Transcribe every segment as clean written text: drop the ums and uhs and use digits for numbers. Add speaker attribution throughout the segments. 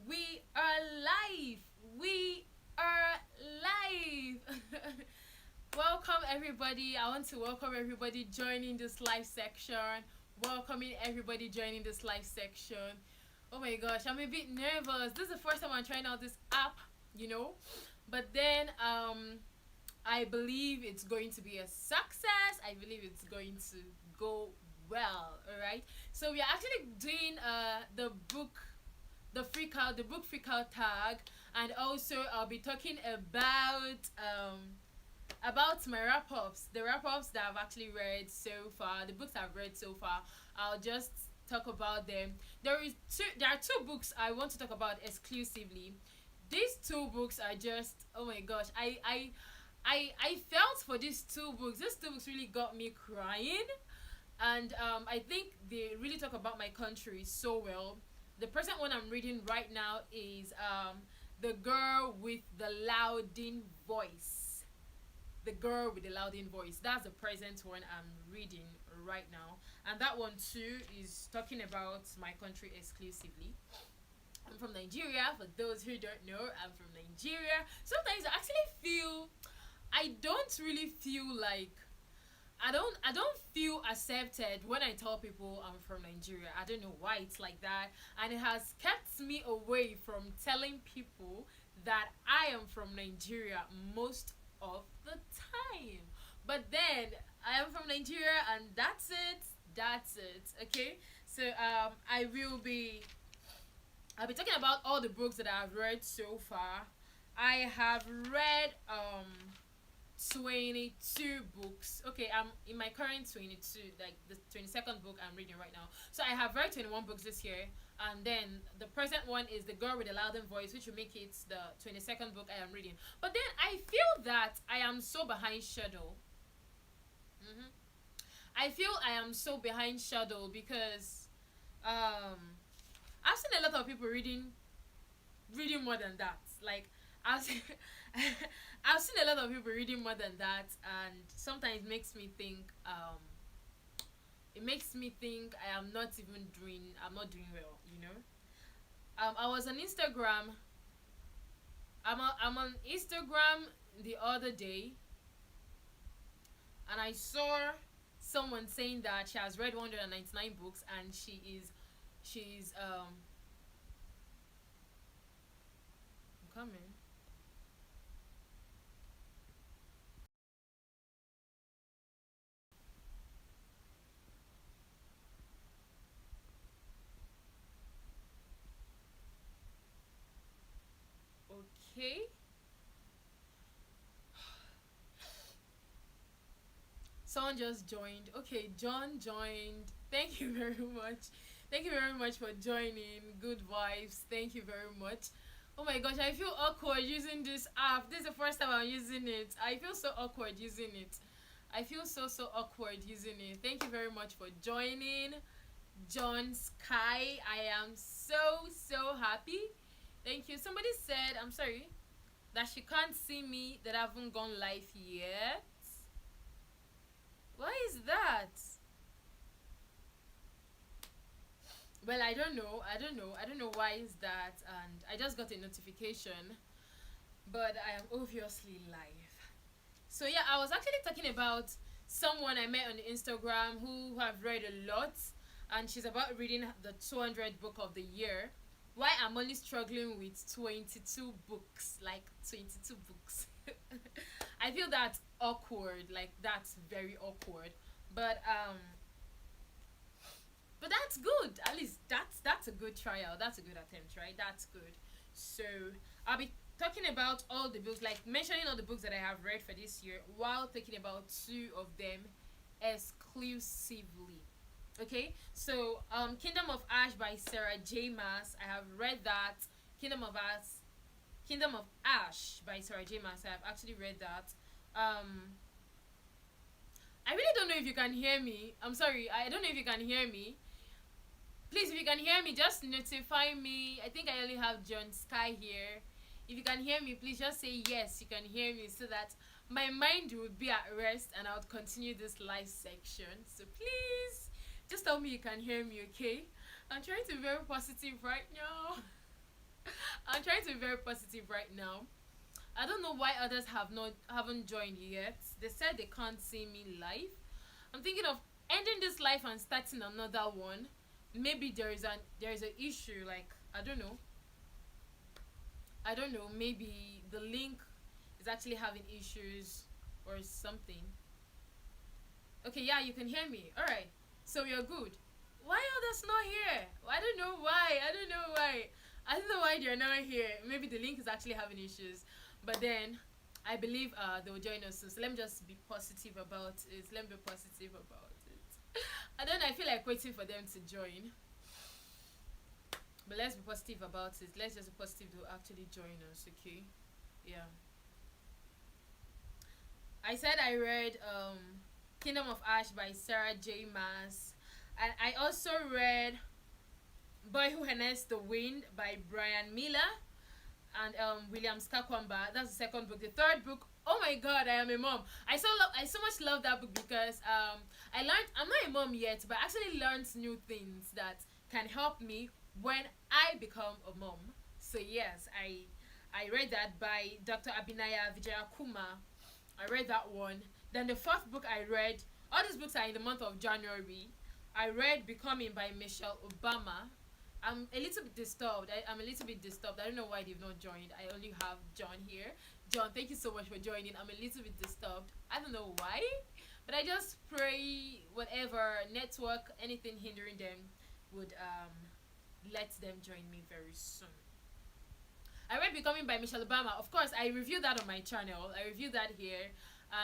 Speaker 1: We are live. We are live. Welcome everybody. I want to welcome everybody joining this live section. Welcoming everybody joining this live section. Oh my gosh, I'm a bit nervous. This is the first time I'm trying out this app, you know. But then I believe it's going to be a success. I believe it's going to go well, all right? So we are actually doing the book freak out tag, and also I'll be talking about my wrap ups, the wrap ups that I've actually read so far, the books I've read so far. I'll just talk about them. There are two books I want to talk about exclusively. These two books are just, oh my gosh, I felt for these two books. These two books really got me crying, and I think they really talk about my country so well. The present one I'm reading right now is The Girl with the Louding Voice. The Girl with the Louding Voice. That's the present one I'm reading right now. And that one too is talking about my country exclusively. I'm from Nigeria. For those who don't know, I'm from Nigeria. Sometimes I don't really feel like I don't feel accepted when I tell people I'm from Nigeria. I don't know why it's like that, and it has kept me away from telling people that I am from Nigeria most of the time. But then I am from Nigeria, and that's it. That's it. Okay. So I'll be talking about all the books that I've read so far. I have read 22 books. Okay, I'm in my current 22, like the 22nd book I'm reading right now. So I have read 21 books this year, and then the present one is The Girl with the Louding Voice, which will make it the 22nd book I am reading. But then I feel that I am so behind schedule. hmm I feel I am so behind schedule because um I've seen a lot of people reading more than that. Like I've seen, I've seen a lot of people reading more than that, and sometimes it makes me think I'm not doing well. I was on Instagram. I'm on Instagram the other day, and I saw someone saying that she has read 199 books, and she's I'm coming. Okay. Someone just joined. Okay, John joined. Thank you very much. Thank you very much for joining. Good vibes. Thank you very much. Oh my gosh, I feel awkward using this app. This is the first time I'm using it. I feel so awkward using it. I feel so awkward using it. Thank you very much for joining. John Sky. I am so happy. Thank you. Somebody said, I'm sorry, that she can't see me, that I haven't gone live yet. Why is that? Well, I don't know. I don't know why is that, and I just got a notification, but I am obviously live. So yeah, I was actually talking about someone I met on Instagram who have read a lot, and she's about reading the 200 book of the year. Why I'm only struggling with 22 books, like 22 books. I feel that's awkward, like that's very awkward. But that's good. At least that's a good trial. That's a good attempt, right? That's good. So I'll be talking about all the books, like mentioning all the books that I have read for this year, while talking about two of them exclusively. Okay, so Kingdom of Ash by Sarah J. Maas. I have read that. Kingdom of Ash, Kingdom of Ash by Sarah J. Maas. I have actually read that. I really don't know if you can hear me. I'm sorry. I don't know if you can hear me. Please, if you can hear me, just notify me. I think I only have John Sky here. If you can hear me, please just say yes, you can hear me, so that my mind would be at rest and I would continue this live section. So please, just tell me you can hear me, okay? I'm trying to be very positive right now. I'm trying to be very positive right now. I don't know why others haven't joined yet. They said they can't see me live. I'm thinking of ending this life and starting another one. Maybe there is an issue, like I don't know, maybe the link is actually having issues or something. Okay, yeah, you can hear me. All right. So you're good. Why others not here? I don't know why. I don't know why. I don't know why they're not here. Maybe the link is actually having issues. But then I believe they will join us soon. So let me just be positive about it. Let me be positive about it. And then I feel like waiting for them to join. But let's be positive about it. Let's just be positive to actually join us, okay? Yeah. I said I read Kingdom of Ash by Sarah J. Maas. And I also read Boy Who Harnessed the Wind by Brian Miller and William Skakwamba. That's the second book. The third book, oh my god, I am a mom. I so much love that book because I learned, I'm not a mom yet, but I actually learned new things that can help me when I become a mom. So yes, I read that by Dr. Abhinaya Vijayakumar. I read that one. Then the fourth book I read, all these books are in the month of January. I read Becoming by Michelle Obama. I'm a little bit disturbed. I'm a little bit disturbed. I don't know why they've not joined. I only have John here. John, thank you so much for joining. I'm a little bit disturbed. I don't know why, but I just pray whatever network, anything hindering them, would let them join me very soon. I read Becoming by Michelle Obama. Of course, I reviewed that on my channel. I reviewed that here,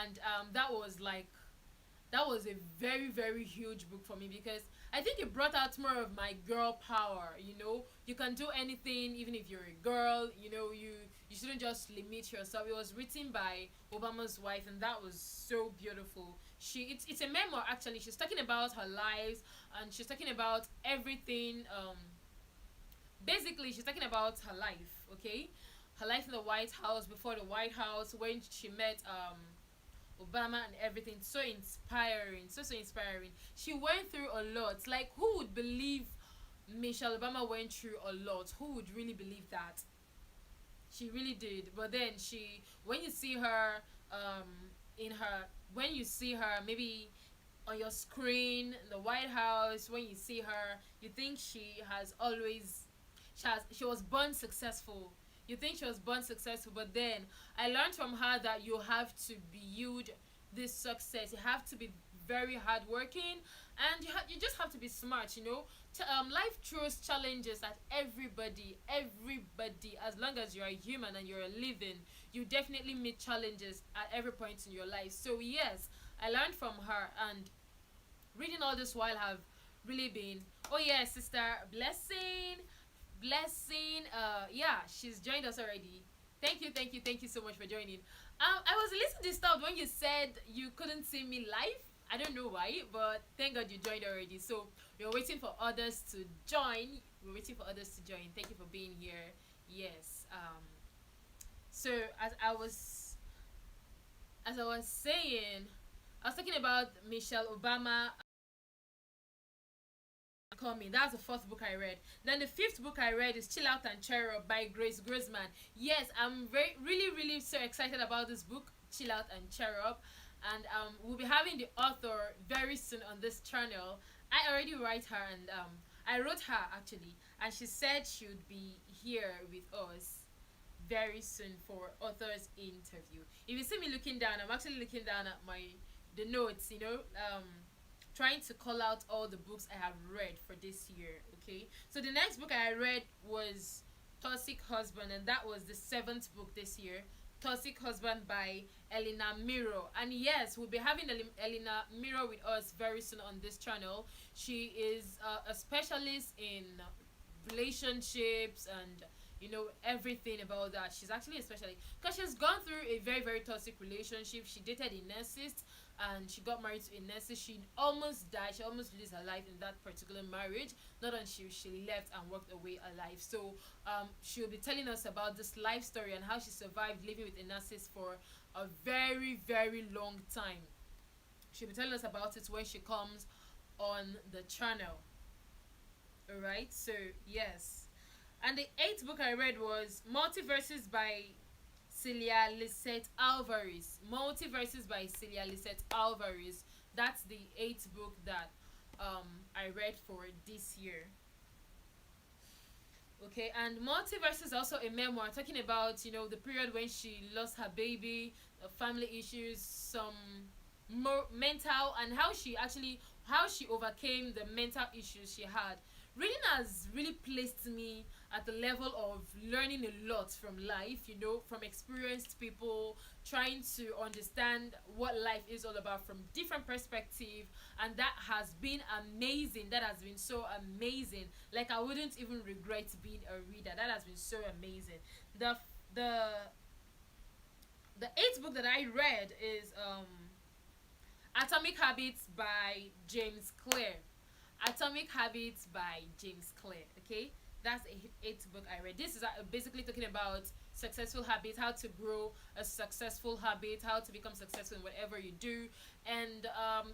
Speaker 1: and that was a very very huge book for me because I think it brought out more of my girl power. You can do anything, even if you're a girl. You shouldn't just limit yourself. It was written by Obama's wife, and that was so beautiful. It's a memoir actually. She's talking about her lives, and she's talking about everything. Basically, she's talking about her life. Okay, her life in the White House, before the White House, when she met Obama and everything. So inspiring, so inspiring. She went through a lot. Like, who would believe Michelle Obama went through a lot? Who would really believe that? She really did. But then when you see her, in her, when you see her maybe on your screen in the White House, when you see her, you think she was born successful. You think she was born successful, but then I learned from her that you have to build this success. You have to be very hardworking, and you just have to be smart. Life throws challenges at everybody. As long as you're a human and you're living, you definitely meet challenges at every point in your life. So yes, I learned from her, and reading all this while have really been. Oh yeah, sister blessing. Yeah, she's joined us already. Thank you so much for joining. I was a little disturbed when you said you couldn't see me live. I don't know why, but thank God you joined already. So we're waiting for others to join. Thank you for being here. Yes. So as I was saying, I was talking about Michelle Obama coming. That's the fourth book I read. Then the fifth book I read is Chill Out and Cheer Up by Grace Grossman. Yes, I'm really so excited about this book, Chill Out and Cheer Up, and we'll be having the author very soon on this channel. I already write her, and I wrote her actually, and she said she would be here with us very soon for author's interview. If you see me looking down, I'm actually looking down at the notes, trying to call out all the books I have read for this year. Okay, so the next book I read was Toxic Husband, and that was the seventh book this year. Toxic Husband by Elena Miro. And yes, we'll be having Elena Miro with us very soon on this channel. She is a specialist in relationships and everything about that. She's actually a specialist because she's gone through a very very toxic relationship. She dated a narcissist, and she got married to a narcissist. She almost died. She almost lost her life in that particular marriage, not until she left and walked away alive. So she'll be telling us about this life story and how she survived living with a narcissist for a very very long time. She'll be telling us about it when she comes on the channel. All right, so yes. And the eighth book I read was Multiverses by Celia Lisette Alvarez. Multiverses by Celia Lisette Alvarez. That's the eighth book that I read for this year. Okay, and Multiverse is also a memoir talking about, the period when she lost her baby, family issues, some more mental, and how she overcame the mental issues she had. Reading has really placed me at the level of learning a lot from life, from experienced people, trying to understand what life is all about from different perspective, and that has been amazing. That has been so amazing. Like, I wouldn't even regret being a reader. That has been so amazing. The the eighth book that I read is Atomic Habits by James Clear. Atomic Habits by James Clear. Okay, that's a eighth book I read. This is basically talking about successful habits, how to grow a successful habit, how to become successful in whatever you do, and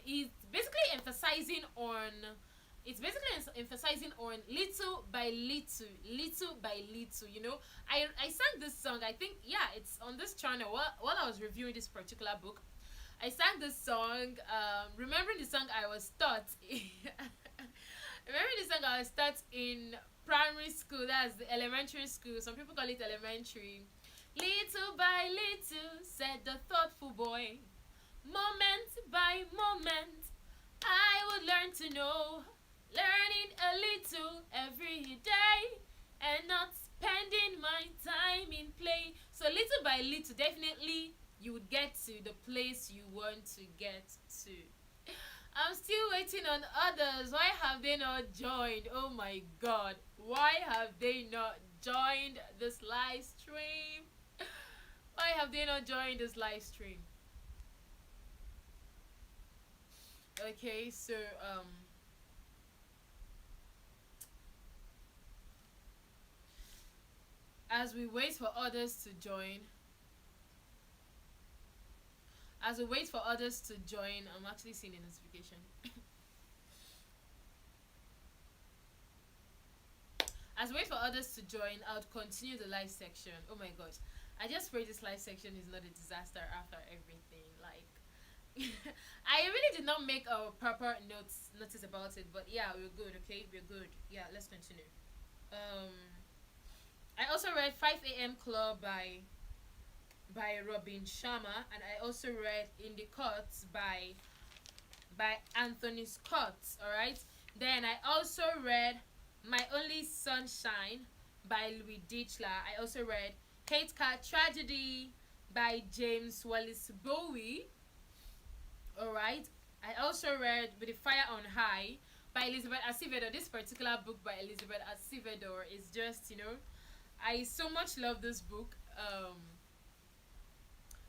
Speaker 1: it's basically emphasizing on little by little, little by little. I sang this song. I think, yeah, it's on this channel. While I was reviewing this particular book, I sang this song. Remembering the song I was taught. Remembering the song I was taught in primary school. That's the elementary school. Some people call it elementary. Little by little, said the thoughtful boy. Moment by moment, I would learn to know. Learning a little every day and not spending my time in play. So little by little, definitely you would get to the place you want to get to. I'm still waiting on others. Why have they not joined? Oh my god. Why have they not joined this live stream? Why have they not joined this live stream? Okay, so as we wait for others to join, I'm actually seeing a notification. As we wait for others to join, I'll continue the live section. Oh my gosh. I just pray this live section is not a disaster after everything. Like, I really did not make a proper notice about it, but yeah, we're good, okay? We're good. Yeah, let's continue. Um I also read 5 a.m. Club by Robin Sharma, and I also read In the Courts by Anthony Scott. All right. Then I also read My Only Sunshine by Louis Ditchler. I also read Kate Cat Tragedy by James Wallace Bowie. All right. I also read With the Fire on High by Elizabeth Acevedo. This particular book by Elizabeth Acevedo is just, I so much love this book.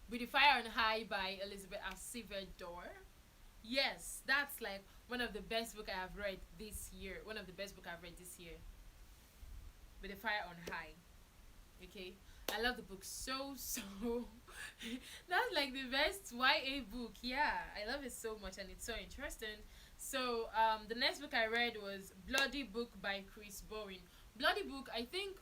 Speaker 1: With the Fire on High by Elizabeth Acevedo. Yes, that's like one of the best book I have read this year. One of the best book I've read this year. With the Fire on High. Okay, I love the book so. That's like the best YA book. Yeah, I love it so much, and it's so interesting. So the next book I read was Bloody Book by Chris Bowen. Bloody Book. I think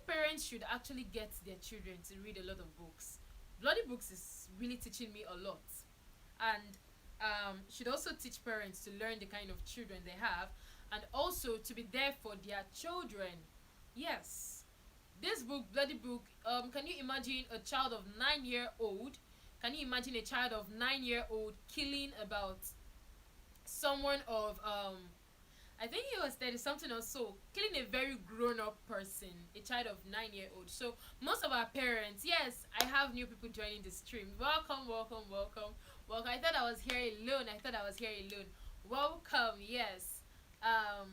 Speaker 1: parents should actually get their children to read a lot of books. Bloody Books is really teaching me a lot, and should also teach parents to learn the kind of children they have, and also to be there for their children. Yes, this book, Bloody Book. Can you imagine a child of 9 year old? Can you imagine a child of 9 year old killing about someone of I think he was 30 something or so, killing a very grown up person, a child of 9 year old. So most of our parents, yes, I have new people joining the stream. Welcome, welcome, welcome, welcome. I thought I was here alone. Welcome, yes. Um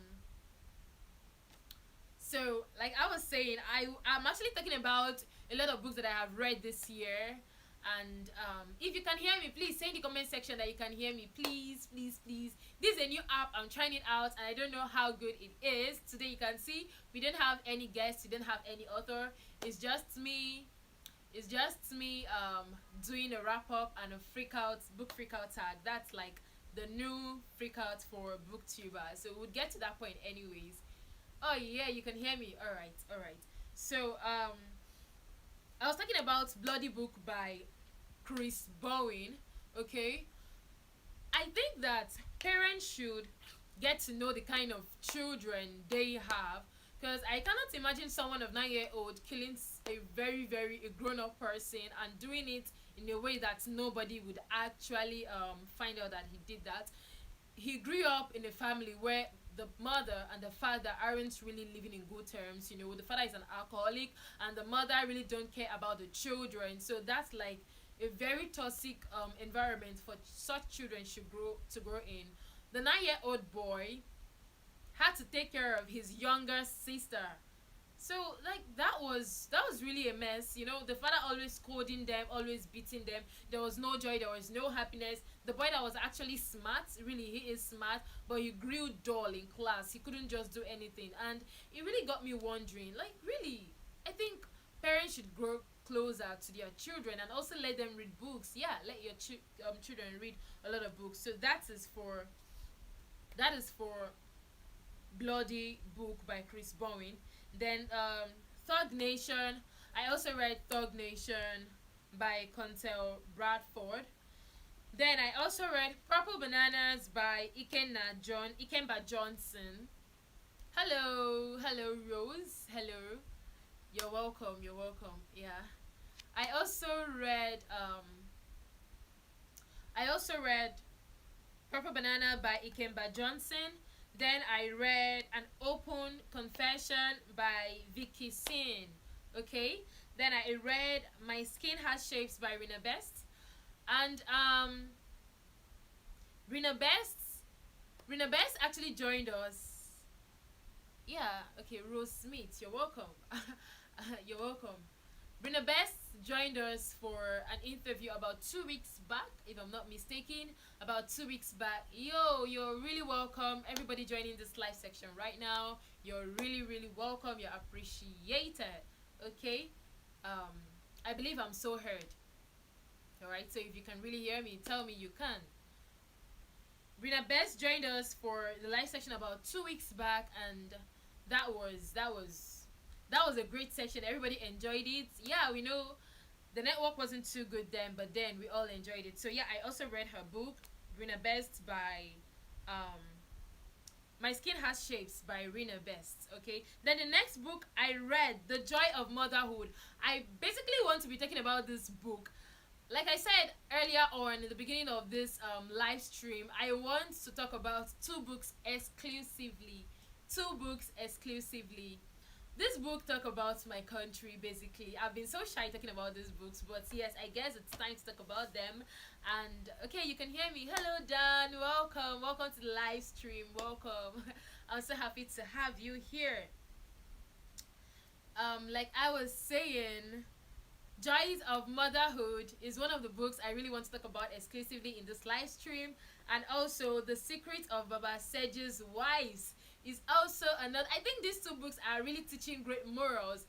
Speaker 1: so like I was saying, I'm actually talking about a lot of books that I have read this year. And if you can hear me, please say in the comment section that you can hear me. Please, please, please. This is a new app. I'm trying it out, and I don't know how good it is. Today you can see we don't have any guests. We don't have any author. It's just me. Doing a wrap up and a book freak out tag. That's like the new freak out for booktuber. So we'll get to that point anyways. Oh yeah, you can hear me. All right, all right. So I was talking about Bloody Book by Chris Bowen. Okay, I think that parents should get to know the kind of children they have, because I cannot imagine someone of 9 year old killing a very a grown up person and doing it in a way that nobody would actually find out that he did that. He grew up in a family where the mother and the father aren't really living in good terms. You know, the father is an alcoholic and the mother really don't care about the children. So that's like a very toxic environment for such children should grow in. The 9 year old boy had to take care of his younger sister. So like that was really a mess. You know, the father always scolding them, always beating them. There was no joy, there was no happiness. The boy that was actually smart, really he is smart, but he grew dull in class. He couldn't just do anything, and it really got me wondering. Like really, I think parents should grow closer to their children and also let them read books. Yeah, let your children read a lot of books. So that is for Bloody Book by Chris Bowen. Then Thug Nation. I also read Thug Nation by Contel Bradford. Then I also read Purple Bananas by Ikemba Johnson. Hello, hello Rose. Hello. You're welcome. You're welcome. Yeah. I also read Purple Banana by Ikemba Johnson. Then I read An Open Confession by Vicky Sin. Okay. Then I read My Skin Has Shapes by Rina Best. And Rina Best Rina Best actually joined us. Yeah, okay, Rose Smith, you're welcome. You're welcome. Brina Best joined us for an interview about 2 weeks back, if I'm not mistaken. About 2 weeks back. Yo, you're really welcome. Everybody joining this live section right now. You're really welcome. You're appreciated. Okay? Um, I believe I'm so heard. Alright, so if you can really hear me, tell me you can. Brina Best joined us for the live session about 2 weeks back, and that was a great session. Everybody enjoyed it. Yeah, we know the network wasn't too good then, but then we all enjoyed it. So yeah, I also read her book, Rina Best by um My Skin Has Shapes by Rina Best. Okay. Then the next book I read, The Joy of Motherhood. I basically want to be talking about this book. Like I said earlier on in the beginning of this live stream, I want to talk about two books exclusively. Two books exclusively. This book talk about my country basically. I've been so shy talking about these books, but yes, I guess it's time to talk about them. And okay, you can hear me. Hello Dan, welcome to the live stream. Welcome. I'm so happy to have you here. Like I was saying, Joys of Motherhood is one of the books I really want to talk about exclusively in this live stream. And also The Secret of Baba Seju's Wives is also another. I think these two books are really teaching great morals.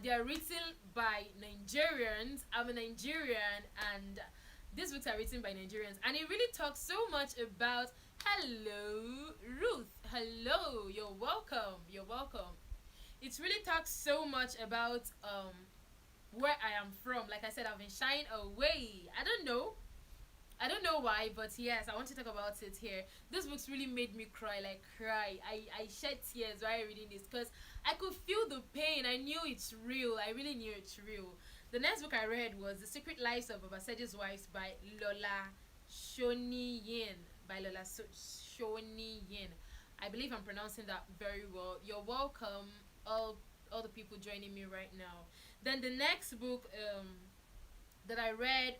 Speaker 1: They are written by Nigerians. I'm a Nigerian, and these books are written by Nigerians, and it really talks so much about. Hello, Ruth. Hello, you're welcome. You're welcome. It really talks so much about where I am from. Like I said, I've been shying away. I don't know why, but yes, I want to talk about it here. This books really made me cry, like cry. I shed tears while reading this because I could feel the pain. I knew it's real. I really knew it's real. The next book I read was The Secret Lives of Babaseji's Wives by Lola Shoni Yin. Shoni Yin. I believe I'm pronouncing that very well. You're welcome, all the people joining me right now. Then the next book that I read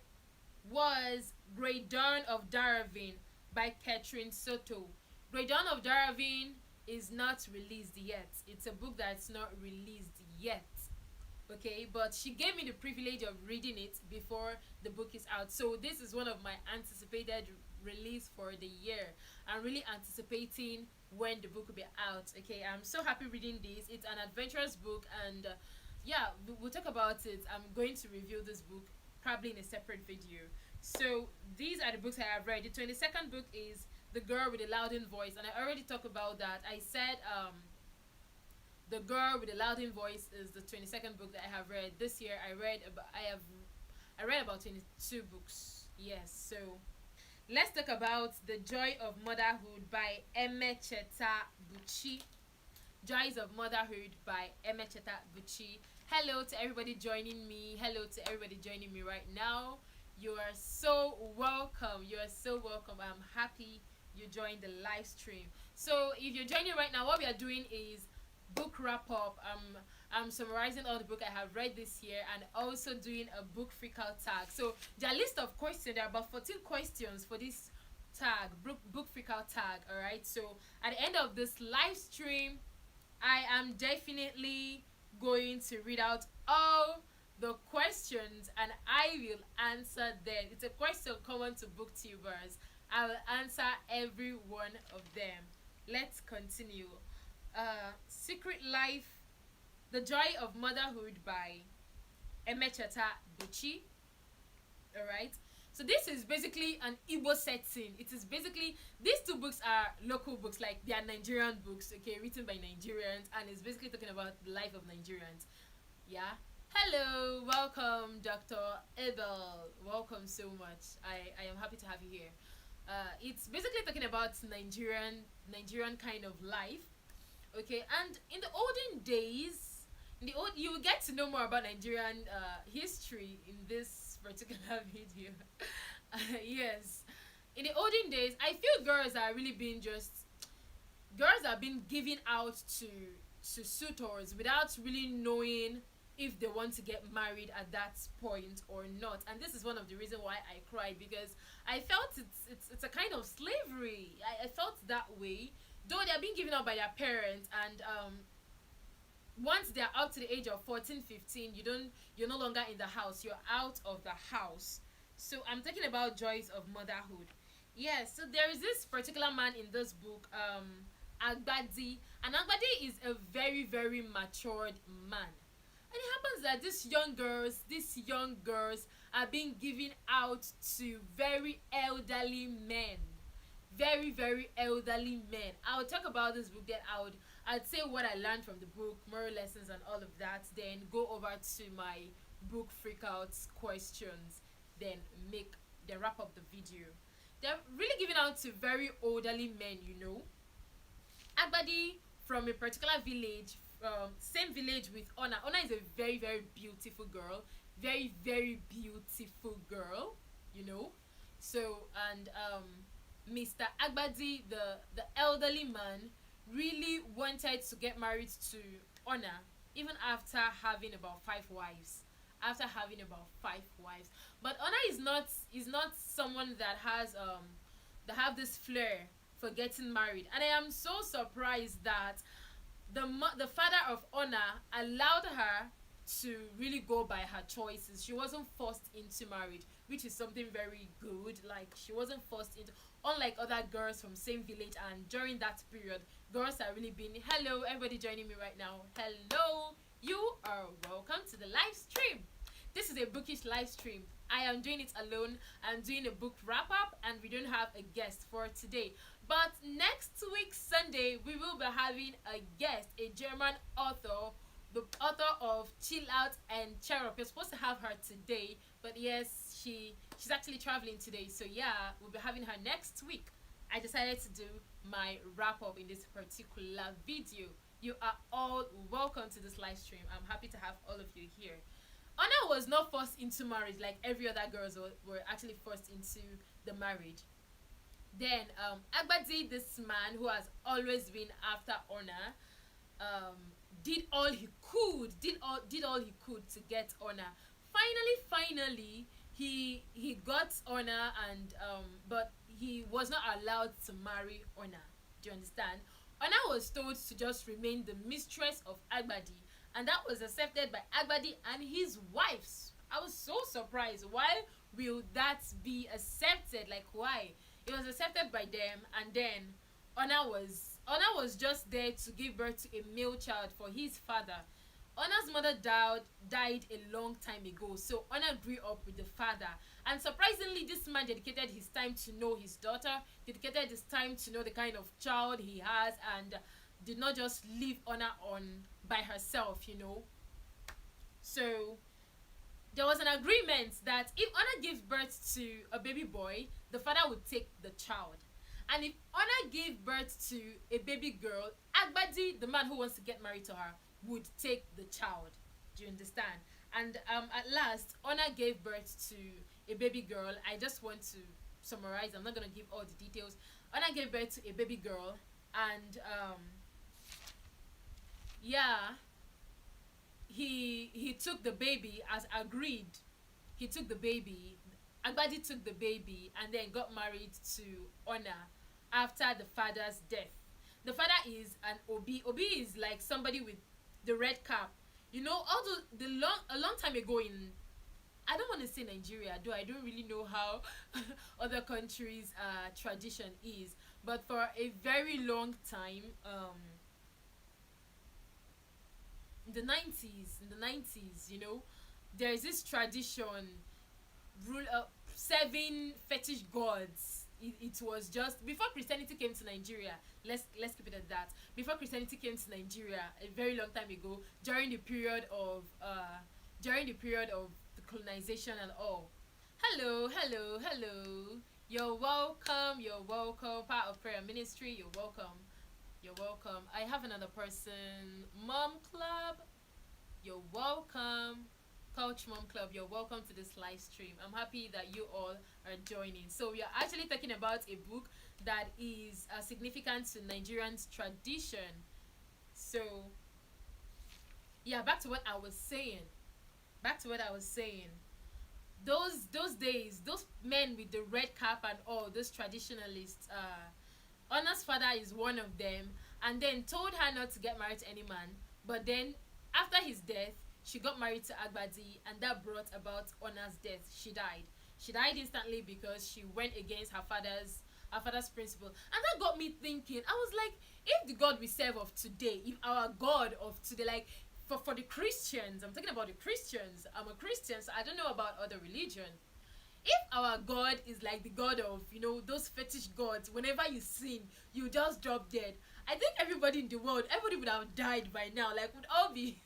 Speaker 1: was Great Dawn of Daravin by Catherine Soto. Great Dawn of Daravin is not released yet. It's a book that's not released yet. Okay, but she gave me the privilege of reading it before the book is out. So this is one of my anticipated release for the year. I'm really anticipating when the book will be out. Okay, I'm so happy reading this. It's an adventurous book, and yeah, we'll talk about it. I'm going to review this book probably in a separate video. So these are the books I have read. The 22nd book is The Girl with a Louding Voice, and I already talked about that. I said The Girl with the Louding Voice is the 22nd book that I have read this year. I read about 22 books. Yes, so let's talk about The Joy of Motherhood by Emecheta Buchi. Joys of Motherhood by Emecheta Buchi. Hello to everybody joining me. Hello to everybody joining me right now. You are so welcome. You are so welcome. I'm happy you joined the live stream. So if you're joining right now, what we are doing is book wrap up. I'm summarizing all the book I have read this year and also doing a book freak out tag. So there are a list of questions. There are about 14 questions for this tag, book freak out tag. All right. So at the end of this live stream, I am definitely going to read out all the questions and I will answer them. It's a question common to booktubers. I will answer every one of them. Let's continue. Secret Life, The Joy of Motherhood by Emecheta Buchi. Alright. So this is basically an Igbo setting. It is basically, these two books are local books, like they are Nigerian books, okay, written by Nigerians, and it's basically talking about the life of Nigerians. Yeah. Hello, welcome, Dr. Abel. Welcome so much. I am happy to have you here. It's basically talking about Nigerian kind of life. Okay, and in the olden days, you will get to know more about Nigerian history in this particular video. Yes, in the olden days, I feel girls are being given out to suitors without really knowing if they want to get married at that point or not. And this is one of the reasons why I cried, because I felt it's a kind of slavery. I felt that way, though they're being given out by their parents, and once they're up to the age of 14, 15, you're no longer in the house, you're out of the house. So I'm talking about Joys of Motherhood. Yes, so there is this particular man in this book, Agbadi, and Agbadi is a very, very matured man. And it happens that these young girls are being given out to very elderly men. Very, very elderly men. I'll talk about this book, then I'd say what I learned from the book, moral lessons and all of that, then go over to my book freakouts questions, then make the wrap up the video. They're really giving out to very elderly men, you know. Agbadi from a particular village, same village with Ona. Ona is a very, very beautiful girl. Very, very beautiful girl, you know. So, and Mr. Agbadi, the elderly man, really wanted to get married to Ona, even after having about 5 wives. But Ona is not someone that have this flair for getting married, and I am so surprised that the father of Ona allowed her to really go by her choices. She wasn't forced into marriage, which is something very good. Like, she wasn't forced into, unlike other girls from same village. And during that period, girls are really being, hello everybody joining me right now, hello, you are welcome to the live stream. This is a bookish live stream. I am doing it alone. I'm doing a book wrap up and we don't have a guest for today. But next week Sunday we will be having a guest, a German author, the author of Chill Out and Cheer Up. You're supposed to have her today, but yes, she's actually traveling today. So yeah, we'll be having her next week. I decided to do my wrap up in this particular video. You are all welcome to this live stream. I'm happy to have all of you here. Anna was not forced into marriage like every other girls were actually forced into the marriage. Then Agbadi, this man who has always been after Honor, did all he could to get Honor. Finally, he got Honor, and but he was not allowed to marry Honor. Do you understand? Honor was told to just remain the mistress of Agbadi, and that was accepted by Agbadi and his wives. I was so surprised. Why will that be accepted? Like, why? It was accepted by them, and then Honor was just there to give birth to a male child for his father. Honor's mother died a long time ago, so Honor grew up with the father. And surprisingly, this man dedicated his time to know his daughter, dedicated his time to know the kind of child he has, and did not just leave Honor on by herself, you know. So there was an agreement that if Honor gives birth to a baby boy, the father would take the child. And if Honor gave birth to a baby girl, Agbadi, the man who wants to get married to her, would take the child. Do you understand? And at last, Honor gave birth to a baby girl. I just want to summarize. I'm not going to give all the details. Honor gave birth to a baby girl, and yeah, he took the baby as agreed. He took the baby. Agbadi took the baby and then got married to Honor after the father's death. The father is an Obi. Obi is like somebody with the red cap. You know, although a long time ago in, I don't want to say Nigeria, though I don't really know how other countries' tradition is, but for a very long time, in the 90s, you know, there's this tradition, rule seven fetish gods. It was just before Christianity came to Nigeria. Let's keep it at that. Before Christianity came to Nigeria, a very long time ago, during the period of the colonization and all. Hello, hello, hello. You're welcome. You're welcome. Part of prayer ministry. You're welcome. You're welcome. I have another person. Mom Club. You're welcome. Couch Mom Club, you're welcome to this live stream. I'm happy that you all are joining. So we are actually talking about a book that is significant to Nigerian tradition. So yeah, back to what I was saying. Those days, those men with the red cap and all, those traditionalists, Honor's father is one of them, and then told her not to get married to any man. But then after his death, she got married to Agbadi, and that brought about Honor's death. She died. She died instantly because she went against her father's principle. And that got me thinking. I was like, if the God we serve of today, if our God of today, like for the Christians, I'm talking about the Christians. I'm a Christian, so I don't know about other religions. If our God is like the God of, you know, those fetish gods, whenever you sin, you just drop dead. I think everybody in the world, everybody would have died by now. Like, would all be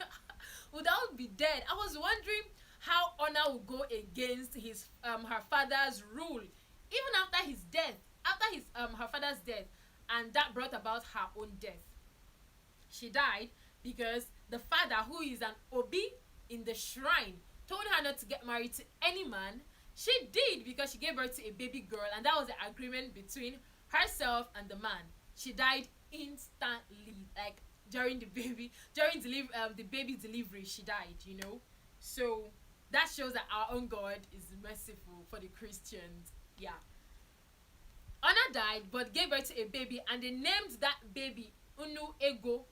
Speaker 1: would all be dead. I was wondering how Honor would go against his her father's rule, even after his death, after his her father's death, and that brought about her own death. She died because the father, who is an Obi in the shrine, told her not to get married to any man. She did because she gave birth to a baby girl, and that was the agreement between herself and the man. She died instantly, like during the baby delivery. She died, you know. So that shows that our own God is merciful for the Christians. Yeah. Honor died but gave birth to a baby, and they named that baby Unu Ego.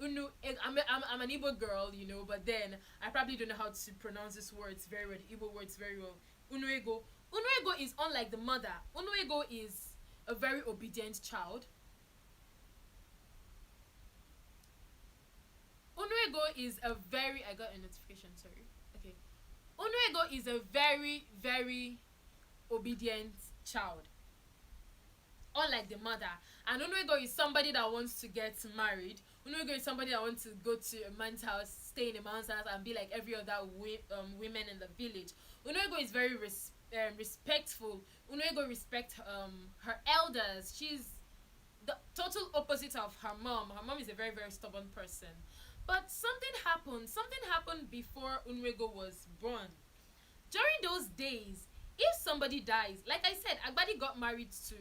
Speaker 1: I'm an Igbo girl, you know, but then I probably don't know how to pronounce these words very well, the Igbo words very well. Unuego. Unuego is unlike the mother. Unuego is a very obedient child. Unuego is a very, I got a notification, sorry. Okay. Unuego is a very, very obedient child, unlike the mother. And Unuego is somebody that wants to get married. Unuego is somebody that wants to go to a man's house, stay in a man's house, and be like every other women in the village. Unuego is very respectful. Unuego respects her elders. She's the total opposite of her mom. Her mom is a very, very stubborn person. But something happened. Something happened before Unuego was born. During those days, if somebody dies, like I said, Agbadi got married to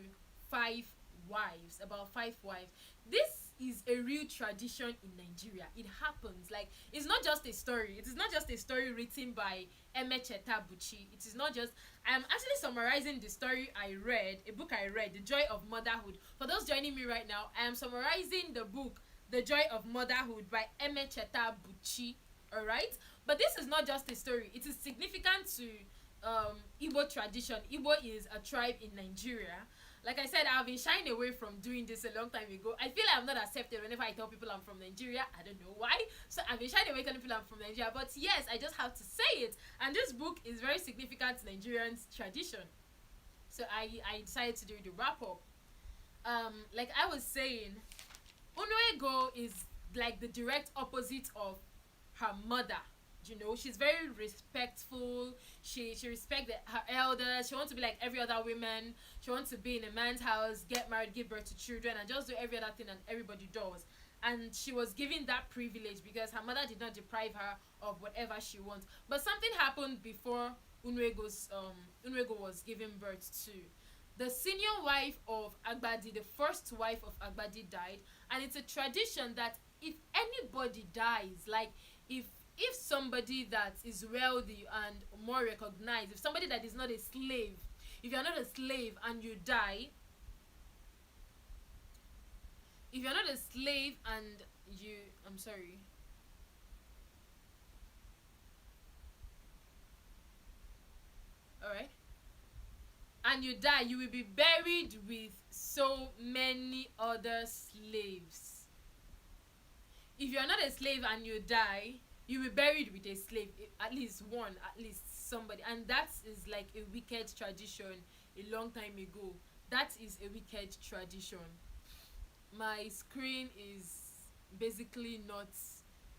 Speaker 1: about five wives. This is a real tradition in Nigeria. It happens. Like, it's not just a story. It is not just a story written by Emecheta Buchi. It is not just, I'm actually summarizing the story I read, a book I read, The Joy of Motherhood. For those joining me right now, I am summarizing the book, The Joy of Motherhood by Emecheta Buchi. Alright? But this is not just a story. It is significant to Igbo tradition. Igbo is a tribe in Nigeria. Like I said, I've been shying away from doing this a long time ago. I feel like I'm not accepted whenever I tell people I'm from Nigeria. I don't know why. So I've been shying away telling people I'm from Nigeria. But yes, I just have to say it. And this book is very significant to Nigerian tradition. So I decided to do the wrap up. Like I was saying, Unuego is like the direct opposite of her mother. You know, she's very respectful. She respects her elders. She wants to be like every other woman. She wants to be in a man's house, get married, give birth to children, and just do every other thing that everybody does. And she was given that privilege because her mother did not deprive her of whatever she wants. But something happened before Unwego was given birth to. The senior wife of Agbadi, the first wife of Agbadi, died, and it's a tradition that if anybody dies, like if somebody that is wealthy and more recognized, if somebody that is not a slave, if you're not a slave and you die, if you're not a slave and you, I'm sorry, all right, and you die, you will be buried with so many other slaves. If you're not a slave and you die, you will be buried with a slave, at least one, at least somebody, and that is like a wicked tradition a long time ago. That is a wicked tradition. My screen basically not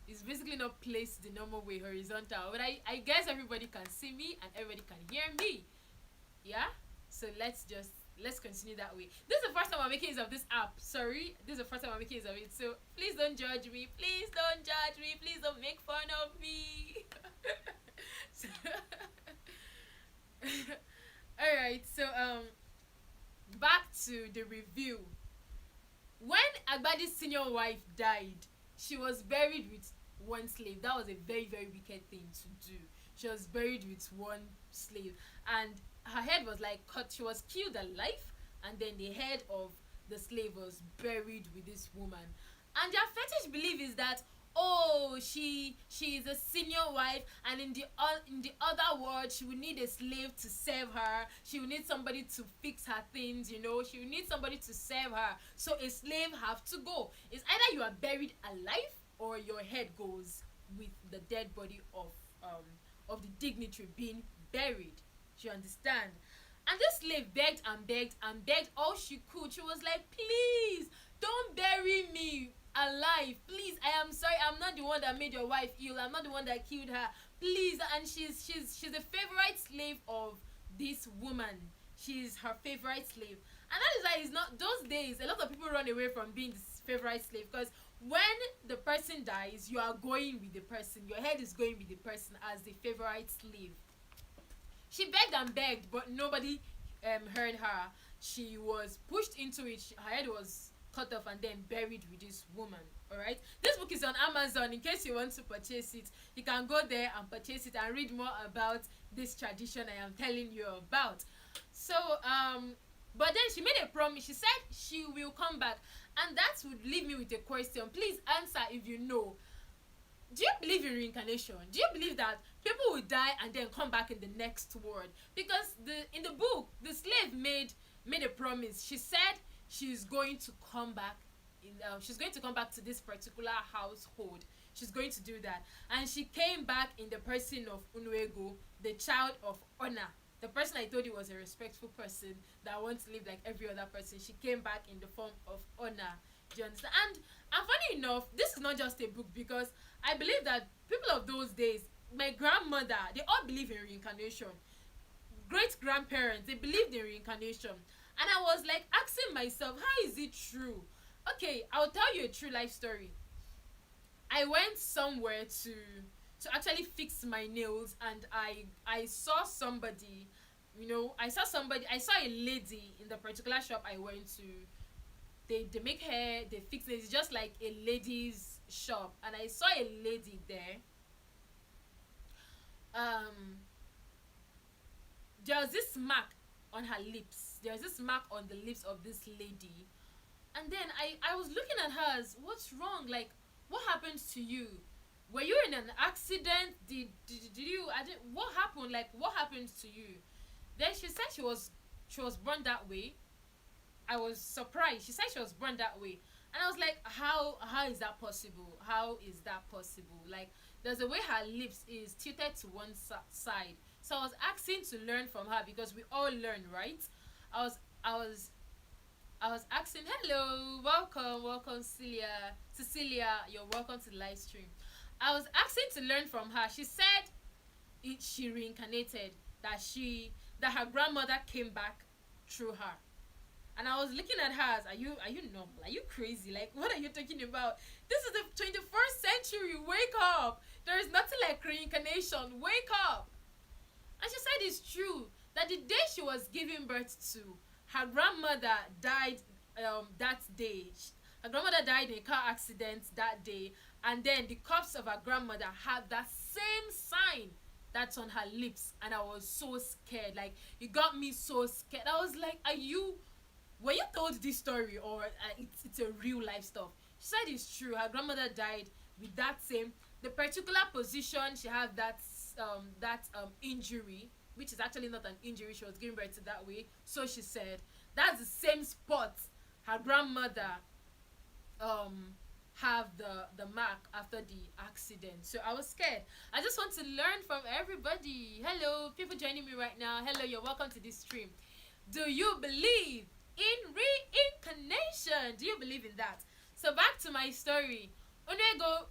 Speaker 1: is basically not placed the normal way, horizontal, but I guess everybody can see me and everybody can hear me. Yeah, so let's continue that way. This is the first time I'm making use of this app. Sorry, this is the first time I'm making use of it, so please don't judge me, please don't judge me, please don't make fun of me. So, all right, so back to the review. When Agbadi's senior wife died, she was buried with one slave. That was a very, very wicked thing to do. She was buried with one slave, and her head was like cut. She was killed alive, and then the head of the slave was buried with this woman. And their fetish belief is that, oh, she is a senior wife, and in the other world, she will need a slave to serve her. She will need somebody to fix her things. You know, she will need somebody to serve her. So a slave have to go. It's either you are buried alive or your head goes with the dead body of the dignitary being buried. Do you understand? And this slave begged and begged and begged all she could. She was like, please, don't bury me alive. Please, I am sorry. I'm not the one that made your wife ill. I'm not the one that killed her. Please. And she's a favorite slave of this woman. She's her favorite slave. And that is why it's not those days. A lot of people run away from being this favorite slave, because when the person dies, you are going with the person. Your head is going with the person as the favorite slave. She begged and begged, but nobody heard her. She was pushed into it. Her head was cut off and then buried with this woman. All right. This book is on Amazon. In case you want to purchase it, you can go there and purchase it and read more about this tradition I am telling you about. So, but then she made a promise. She said she will come back, and that would leave me with a question. Please answer if you know. Do you believe in reincarnation? Do you believe that people will die and then come back in the next world? Because in the book, the slave made a promise. She said she's going to come back. She's going to come back to this particular household. She's going to do that, and she came back in the person of Unwego, the child of honor. The person I told you was a respectful person that wants to live like every other person. She came back in the form of honor. Do you understand? And funny enough, this is not just a book, because I believe that people of those days, my grandmother, they all believe in reincarnation. Great grandparents, they believed in reincarnation. And I was like asking myself, how is it true? Okay, I'll tell you a true life story. I went somewhere to actually fix my nails, and I saw somebody, I saw a lady in the particular shop I went to. They make hair, they fix it. It's just like a lady's shop, and I saw a lady there. There was this mark on her lips. There was this mark on the lips of this lady, and then I was looking at her as, what's wrong? Like, what happened to you? Were you in an accident? Did you? What happened? Like, what happened to you? Then she said she was born that way. I was surprised. She said she was born that way. And I was like, how is that possible? How is that possible? Like, there's a way her lips is tilted to one side. So I was asking to learn from her, because we all learn, right? I was I was asking, hello, welcome, welcome, Cecilia, you're welcome to the live stream. I was asking to learn from her. She said she reincarnated, that her grandmother came back through her. And I was looking at her as, are you normal? Are you crazy? Like, what are you talking about? This is the 21st century. Wake up. There is nothing like reincarnation. Wake up. And she said it's true that the day she was giving birth to, her grandmother died that day. Her grandmother died in a car accident that day, and then the corpse of her grandmother had that same sign that's on her lips, and I was so scared. Like, it got me so scared. I was like, were you told this story, or it's a real life stuff? She said it's true. Her grandmother died with that same, the particular position she had, that injury, which is actually not an injury. She was giving birth to that way. So she said that's the same spot her grandmother have the mark after the accident. So I was scared. I just want to learn from everybody. Hello, people joining me right now. Hello, you're welcome to this stream. Do you believe in reincarnation? Do you believe in that? So back to my story. Unuego,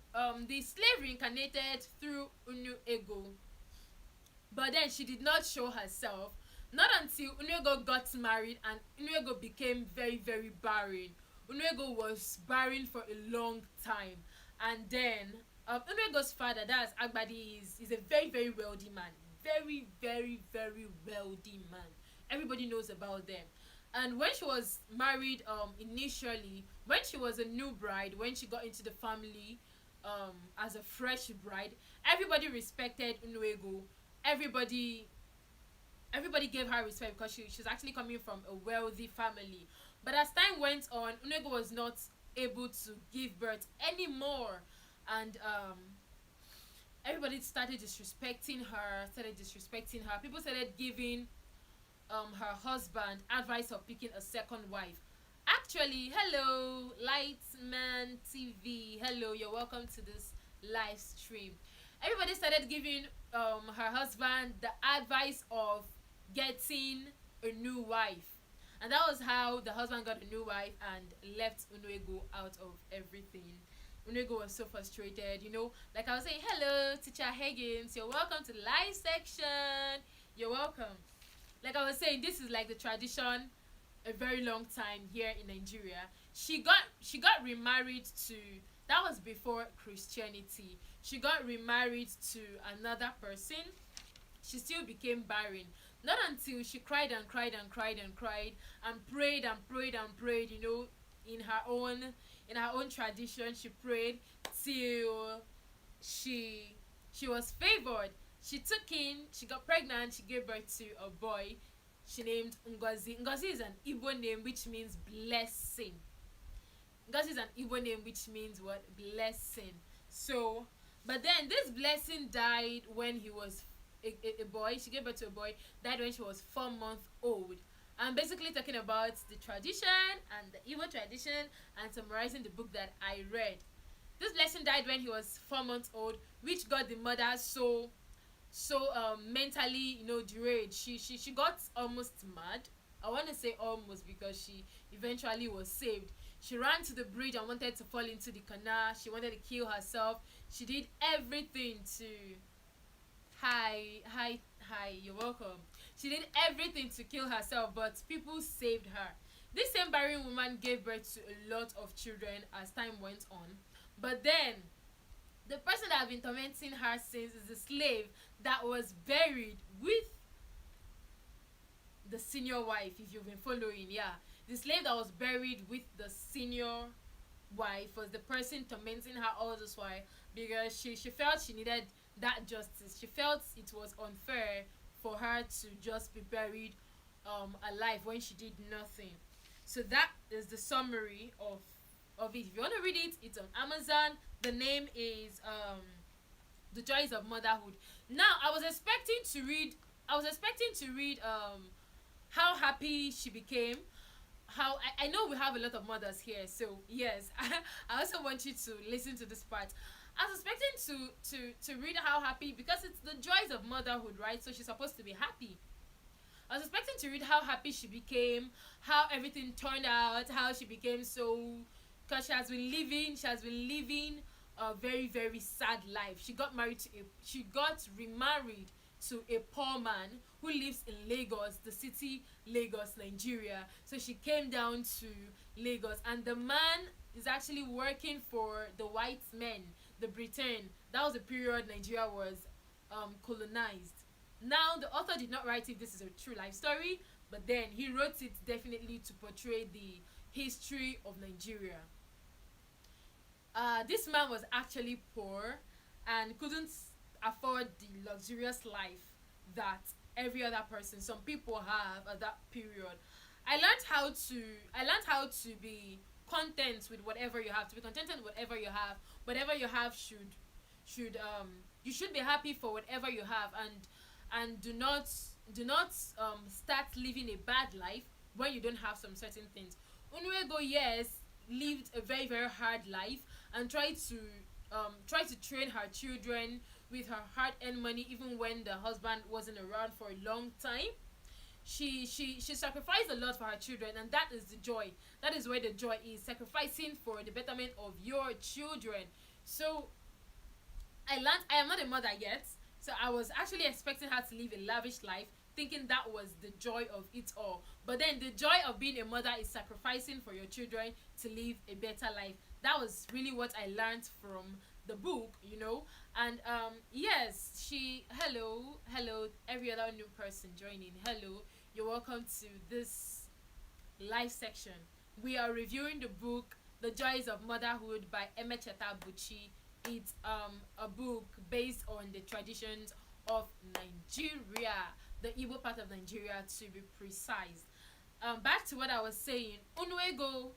Speaker 1: the slave reincarnated through Unuego, but then she did not show herself. Not until Unuego got married and Unuego became very, very barren. Unuego was barren for a long time. And then Unuego's father, that's Agbadi, is a very, very wealthy man. Very, very, very wealthy man. Everybody knows about them. And when she was married, initially, when she was a new bride, when she got into the family as a fresh bride, everybody respected Unuego. Everybody gave her respect because she's actually coming from a wealthy family. But as time went on, Unego was not able to give birth anymore, and everybody started disrespecting her. People started giving her husband advice of picking a second wife. Actually, hello, Lightman TV. Hello, you're welcome to this live stream. Everybody started giving her husband the advice of getting a new wife, and that was how the husband got a new wife and left Unuego out of everything. Unuego was so frustrated, like I was saying. Hello, teacher Higgins, you're welcome to the live section. You're welcome. Like I was saying, this is like the tradition a very long time here in Nigeria. She got remarried to, that was before Christianity. She got remarried to another person. She still became barren. Not until she cried and cried and cried and cried and prayed and prayed and prayed, in her own tradition. She prayed till she was favored. She got pregnant, she gave birth to a boy she named Ngozi. Ngozi is an Igbo name which means blessing. Ngozi is an Igbo name which means what? Blessing. So, but then this blessing died when he was a boy. She gave birth to a boy, died when she was 4 months old. I'm basically talking about the tradition and the Igbo tradition and summarizing the book that I read. This blessing died when he was 4 months old, which got the mother so mentally, deranged. She got almost mad. I want to say almost because she eventually was saved. She ran to the bridge and wanted to fall into the canal. She wanted to kill herself. She did everything to hi, you're welcome. She did everything to kill herself, but people saved her. This same barren woman gave birth to a lot of children as time went on. But then the person that have been tormenting her since is the slave that was buried with the senior wife. If you've been following, yeah, the slave that was buried with the senior wife was the person tormenting her all this while, because she felt she needed that justice. She felt it was unfair for her to just be buried alive when she did nothing. So that is the summary of it. If you want to read it, it's on Amazon. The name is The Joys of Motherhood. Now, I was expecting to read how happy she became. How I know we have a lot of mothers here, so yes, I also want you to listen to this part. I was expecting to read how happy, because it's the joys of motherhood, right? So she's supposed to be happy. I was expecting to read how happy she became, how everything turned out, how she became so, because she has been living a very very sad life. She got remarried to a poor man who lives in Lagos, the city Lagos, Nigeria. So she came down to Lagos, and the man is actually working for the white men, the Britain. That was the period Nigeria was colonized. Now, the author did not write if this is a true life story, but then he wrote it definitely to portray the history of Nigeria. This man was actually poor and couldn't afford the luxurious life that every other person, some people have at that period. I learned how to I learned how to be content with whatever you have, to be contented with whatever you have. Whatever you have should you should be happy for whatever you have, and do not start living a bad life when you don't have some certain things. Unwego, yes, lived a very very hard life and tried to train her children with her hard earned money even when the husband wasn't around for a long time. She sacrificed a lot for her children, and that is the joy. That is where the joy is, sacrificing for the betterment of your children. So I am not a mother yet, so I was actually expecting her to live a lavish life, thinking that was the joy of it all. But then the joy of being a mother is sacrificing for your children to live a better life. That was really what I learned from the book. And yes, hello, every other new person joining. Hello, you're welcome to this live section. We are reviewing the book The Joys of Motherhood by Emecheta Buchi. It's a book based on the traditions of Nigeria, the Igbo part of Nigeria to be precise. Back to what I was saying. Unwego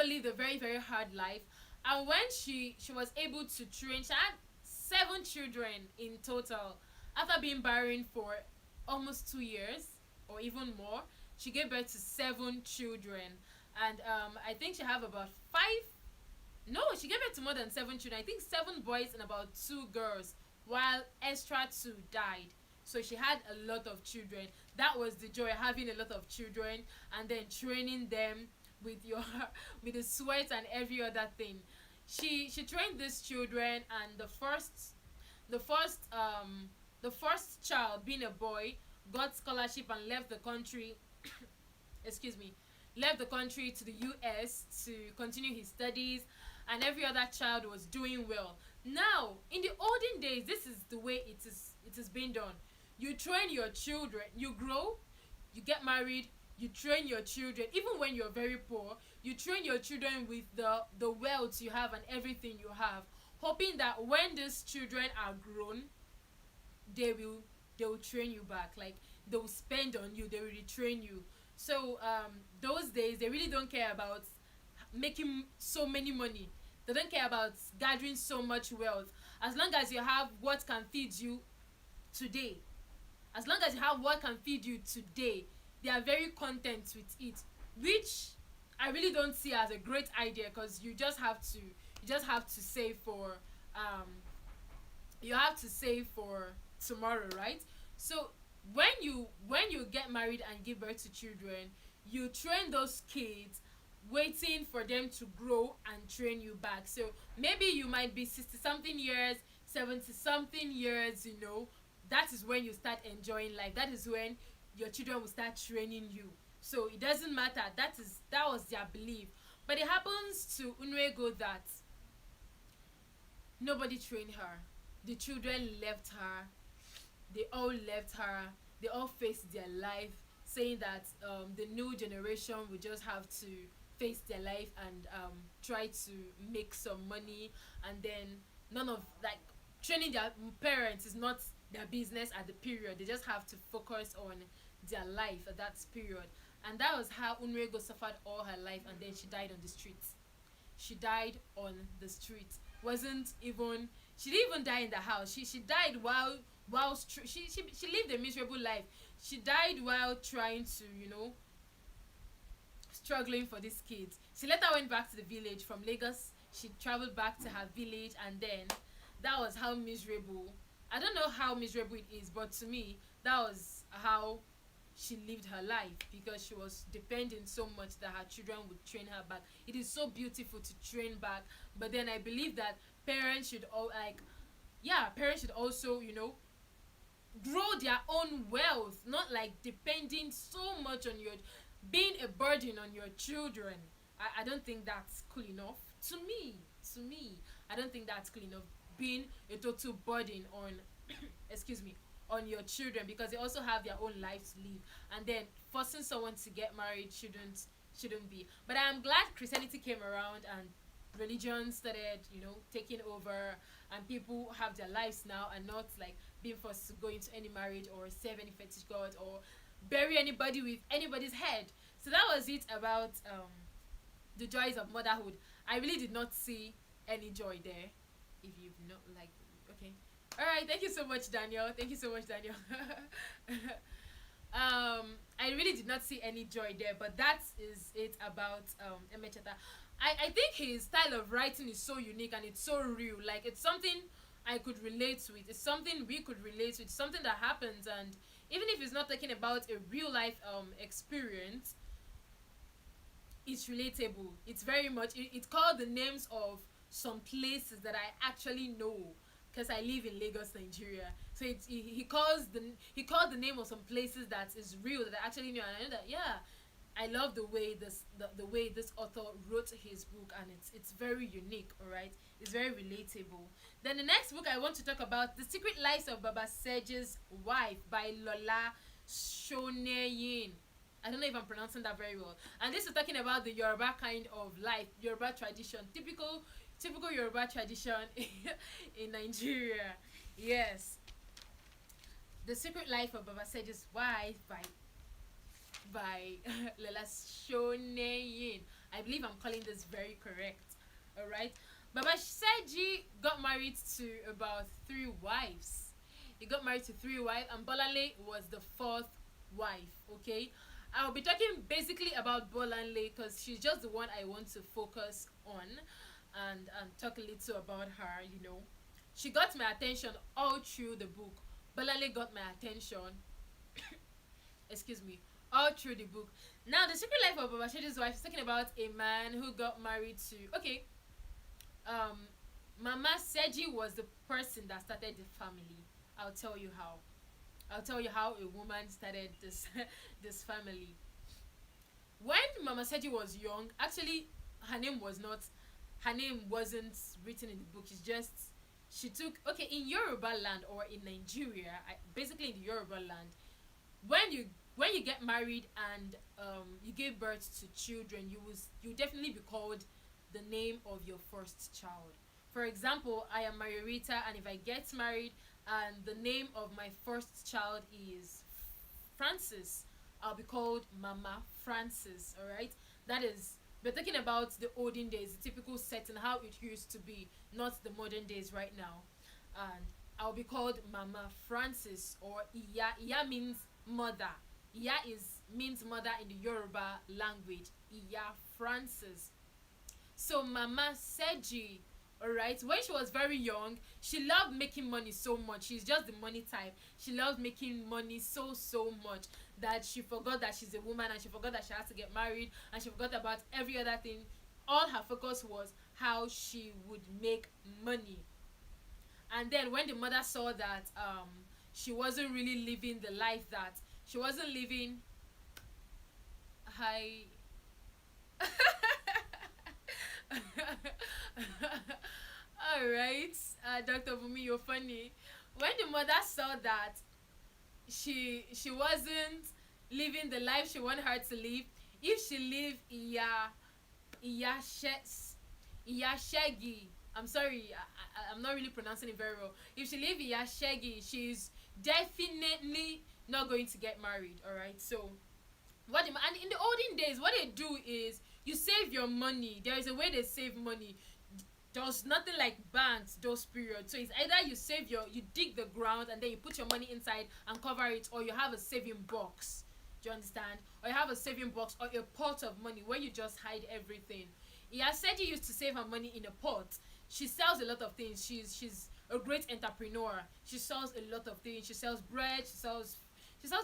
Speaker 1: lived a very very hard life, and when she was able to train, she had 7 children in total. After being barren for almost 2 years or even more, she gave birth to 7 children, and I think she have about 5. No, she gave birth to more than 7 children. I think 7 boys and about 2 girls, while Extra 2 died. So she had a lot of children. That was the joy, having a lot of children and then training them with your with the sweat and every other thing. She trained these children, and the first child, being a boy, got scholarship and left the country. Excuse me, left the country to the US to continue his studies, and every other child was doing well. Now, in the olden days, this is the way it is being done. You train your children, you grow, you get married, you train your children. Even when you're very poor, you train your children with the wealth you have and everything you have, hoping that when these children are grown, they will train you back. Like, they will spend on you, they will retrain you. So those days, they really don't care about making so many money. They don't care about gathering so much wealth. As long as you have what can feed you today, as long as you have what can feed you today, they are very content with it, which I really don't see as a great idea, because you just have to save for um you have to save for tomorrow, right? So when you get married and give birth to children, you train those kids, waiting for them to grow and train you back. So maybe you might be 60 something years, 70 something years, that is when you start enjoying life. That is when your children will start training you. So it doesn't matter. That was their belief. But it happens to Unwego that nobody trained her. The children left her. They all left her. They all faced their life, saying that the new generation will just have to face their life and try to make some money, and then none of, like, training their parents is not their business at the period. They just have to focus on their life at that period. And that was how Unwego suffered all her life, and then she died on the streets. She died on the street. Wasn't even She didn't even die in the house. She died she lived a miserable life. She died while trying to, struggling for these kids. She later went back to the village from Lagos. She traveled back to her village, and then that was how miserable. I don't know how miserable it is, but to me, that was how she lived her life, because she was depending so much that her children would train her back. It is so beautiful to train back, but then I believe that parents should all like, yeah, parents should also, grow their own wealth, not like depending so much on your, being a burden on your children. I don't think that's cool enough to me. To me, I don't think that's cool enough, being a total burden on excuse me, on your children, because they also have their own life to live, and then forcing someone to get married shouldn't be. But I'm glad Christianity came around and religion started, taking over, and people have their lives now and not like being forced to go into any marriage or serve any fetish god or bury anybody with anybody's head. So that was it about the joys of motherhood. I really did not see any joy there. If you've not liked it, okay. All right, thank you so much, Daniel. Thank you so much, Daniel. I really did not see any joy there, but that is it about Emecheta. I think his style of writing is so unique and it's so real. Like, it's something I could relate with. It's something we could relate with. Something that happens, and even if it's not talking about a real life experience, it's relatable. It's very much. It called the names of some places that I actually know, because I live in Lagos, Nigeria. So he called the name of some places that is real, that I actually knew, and I know that, yeah, I love the way the way this author wrote his book, and it's very unique. All right, it's very relatable. Then the next book I want to talk about, The Secret Lives of Baba Seji's Wife by Lola Shoneyin. I don't know if I'm pronouncing that very well. And this is talking about the Yoruba kind of life, Yoruba tradition, typical Yoruba tradition in Nigeria. Yes, The Secret Life of Baba Seji's Wife by Lola Shoneyin. I believe I'm calling this very correct. All right. Baba Seji got married to about 3 wives. He got married to 3 wives, and Bolanle was the 4th wife. Okay. I'll be talking basically about Bolanle because she's just the one I want to focus on, and talk a little about her. She got my attention all through the book. Bolanle got my attention. Excuse me, all through the book. Now, The Secret Life of Baba Seji's Wife is talking about a man who got married to. Okay, Mama Seji was the person that started the family. I'll tell you how. I'll tell you how a woman started this this family. When Mama Seji was young, actually, her name wasn't written in the book. It's just she took, okay, in Yoruba land, or in Nigeria, basically in the Yoruba land, when you get married and you give birth to children, you definitely be called the name of your first child. For example, I am Margarita, and if I get married and the name of my first child is Francis, I'll be called Mama Francis. All right, that is, we're talking about the olden days, the typical setting, how it used to be, not the modern days right now. And I'll be called Mama Francis, or Iya. Iya means mother. Iya means mother in the Yoruba language. Iya Francis. So Mama Seji, alright, when she was very young, she loved making money so much. She's just the money type. She loved making money so much that she forgot that she's a woman, and she forgot that she has to get married, and she forgot about every other thing. All her focus was how she would make money. And then when the mother saw that she wasn't really living the life that she wasn't living, hi. All right, Dr. Bumi, you're funny. When the mother saw that she wasn't living the life she wanted her to live, if she lived Iyashegi, I'm sorry, I'm not really pronouncing it very well. If she lived Iyashegi, she's definitely not going to get married. All right, so and in the olden days, what they do is you save your money. There is a way they save money. There's nothing like banks those periods. So it's either you dig the ground and then you put your money inside and cover it, or you have a saving box. Do you understand? Or you have a saving box or a pot of money where you just hide everything. Iya said she used to save her money in a pot. She sells a lot of things. She's a great entrepreneur. She sells a lot of things. She sells bread, she sells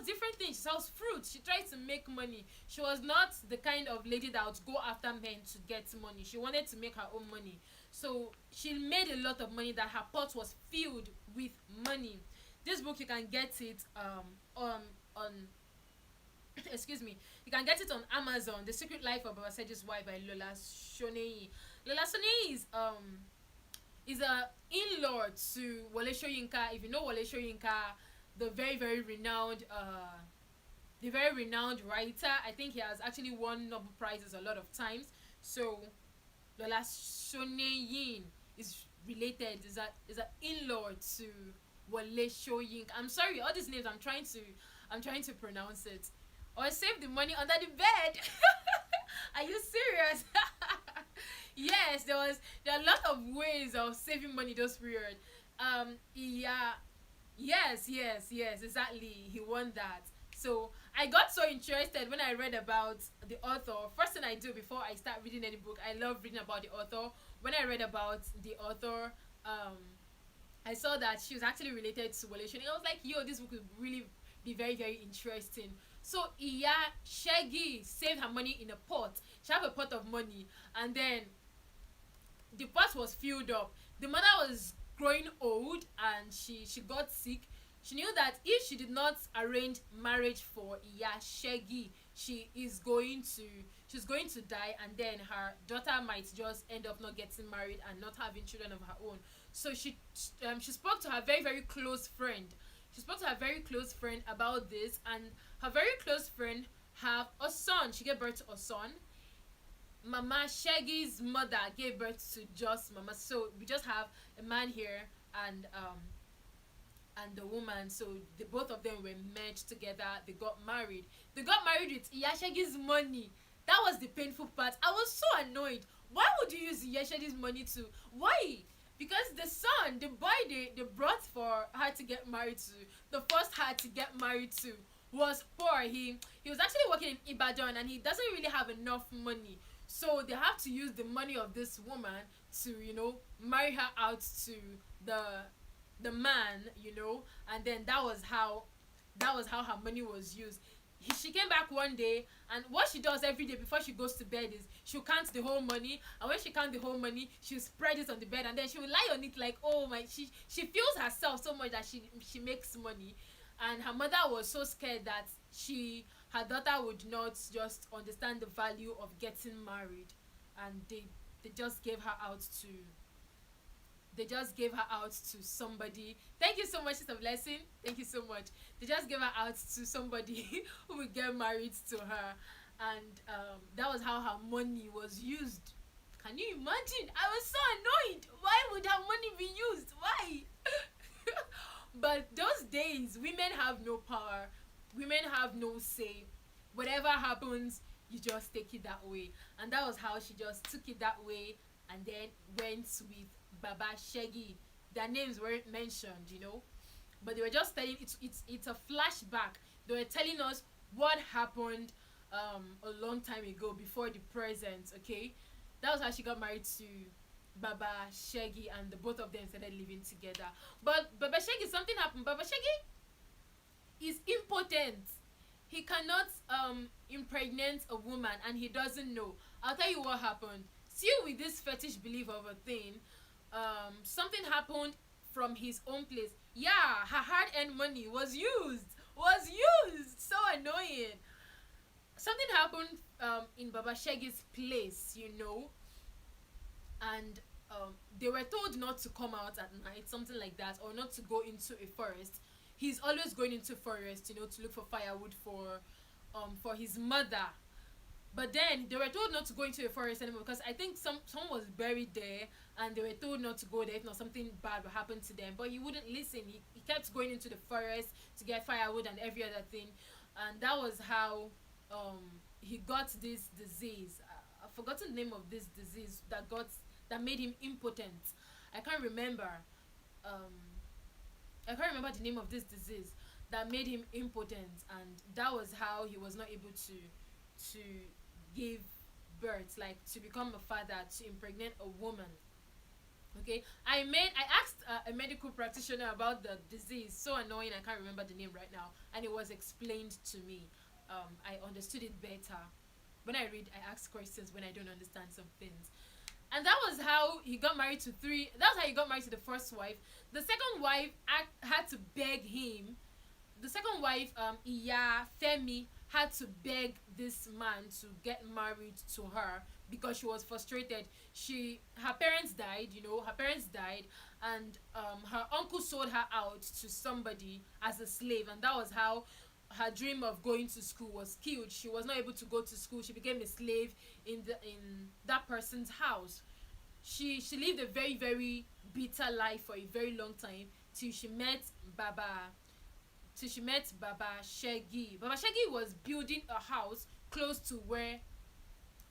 Speaker 1: different things. She sells fruits. She tries to make money. She was not the kind of lady that would go after men to get money. She wanted to make her own money. So she made a lot of money that her pot was filled with money. This book, you can get it on excuse me, you can get it on Amazon. The Secret Life of Babaseji's Wife by Lola Shoneyi. Lola Shoneyi is a in-law to Wole Soyinka. If you know Wole Soyinka, the very renowned writer, I think he has actually won Nobel Prizes a lot of times. So Lola Shoneyi is related, is a in-law to Wole Soyinka. I'm sorry, all these names I'm trying to pronounce it. Or save the money under the bed. Are you serious? Yes, there are a lot of ways of saving money those period. Yeah, yes, exactly. He won that. So I got so interested when I read about the author. First thing I do before I start reading any book, I love reading about the author. When I read about the author, I saw that she was actually related to Wole Soyinka. I was like, yo, this book would really be very interesting. So Iya Shaggy saved her money in a pot. She had a pot of money, and then the pot was filled up. The mother was growing old, and she got sick. She knew that if she did not arrange marriage for Iya Shaggy, she's going to die, and then her daughter might just end up not getting married and not having children of her own. So she spoke to her very close friend. She spoke to her very close friend about this, and her very close friend have a son. She gave birth to a son. Mama Shaggy's mother gave birth to just Mama. So we just have a man here and the woman. So the both of them were merged together. They got married. They got married with Iya Shaggy's money. That was the painful part. I was so annoyed. Why would you use Iya Shaggy's money to? Why? Because the son, the boy they brought for her to get married to, the first her to get married to, was poor. He was actually working in Ibadan, and he doesn't really have enough money. So they have to use the money of this woman to, marry her out to the man, and then that was how her money was used. She came back one day, and what she does every day before she goes to bed is she'll count the whole money, and when she count the whole money, she'll spread it on the bed, and then she will lie on it like, oh my, she feels herself so much that she makes money. And her mother was so scared that her daughter would not just understand the value of getting married, and they just gave her out to somebody. Thank you so much, Sister Blessing. Thank you so much. They just gave her out to somebody who would get married to her, and that was how her money was used. Can you imagine? I was so annoyed. Why would her money be used? Why? But those days, women have no power. Women have no say. Whatever happens, you just take it that way. And that was how she just took it that way, and then went with Baba Shaggy. Their names weren't mentioned, but they were just telling it's a flashback. They were telling us what happened a long time ago before the present. Okay, that was how she got married to Baba Shaggy, and the both of them started living together. But Baba Shaggy, something happened. Baba Shaggy is impotent. He cannot impregnate a woman, and he doesn't know. I'll tell you what happened. Still with this fetish belief of a thing, something happened from his own place. Yeah, her hard-earned money was used. So annoying. Something happened in Baba Shaggy's place, and they were told not to come out at night, something like that, or not to go into a forest. He's always going into forest, to look for firewood for his mother. But then they were told not to go into a forest anymore, because I think someone was buried there, and they were told not to go there if not something bad would happen to them. But he wouldn't listen. He kept going into the forest to get firewood and every other thing, and that was how he got this disease. I've forgotten the name of this disease that made him impotent. I can't remember. I can't remember the name of this disease that made him impotent, and that was how he was not able to give birth, like to become a father, to impregnate a woman. Okay, I asked a medical practitioner about the disease. So annoying, I can't remember the name right now, and it was explained to me. I understood it better. When I read, I ask questions when I don't understand some things. And that was how he got married to three. That's how he got married to the first wife. The second wife had to beg him. The second wife, Iya Femi, had to beg this man to get married to her because she was frustrated. Her parents died, her parents died, and her uncle sold her out to somebody as a slave, and that was how her dream of going to school was killed. She was not able to go to school. She became a slave in that person's house. She lived a very very bitter life for a very long time till she met Baba Baba Shegi. Baba Shegi was building a house close to where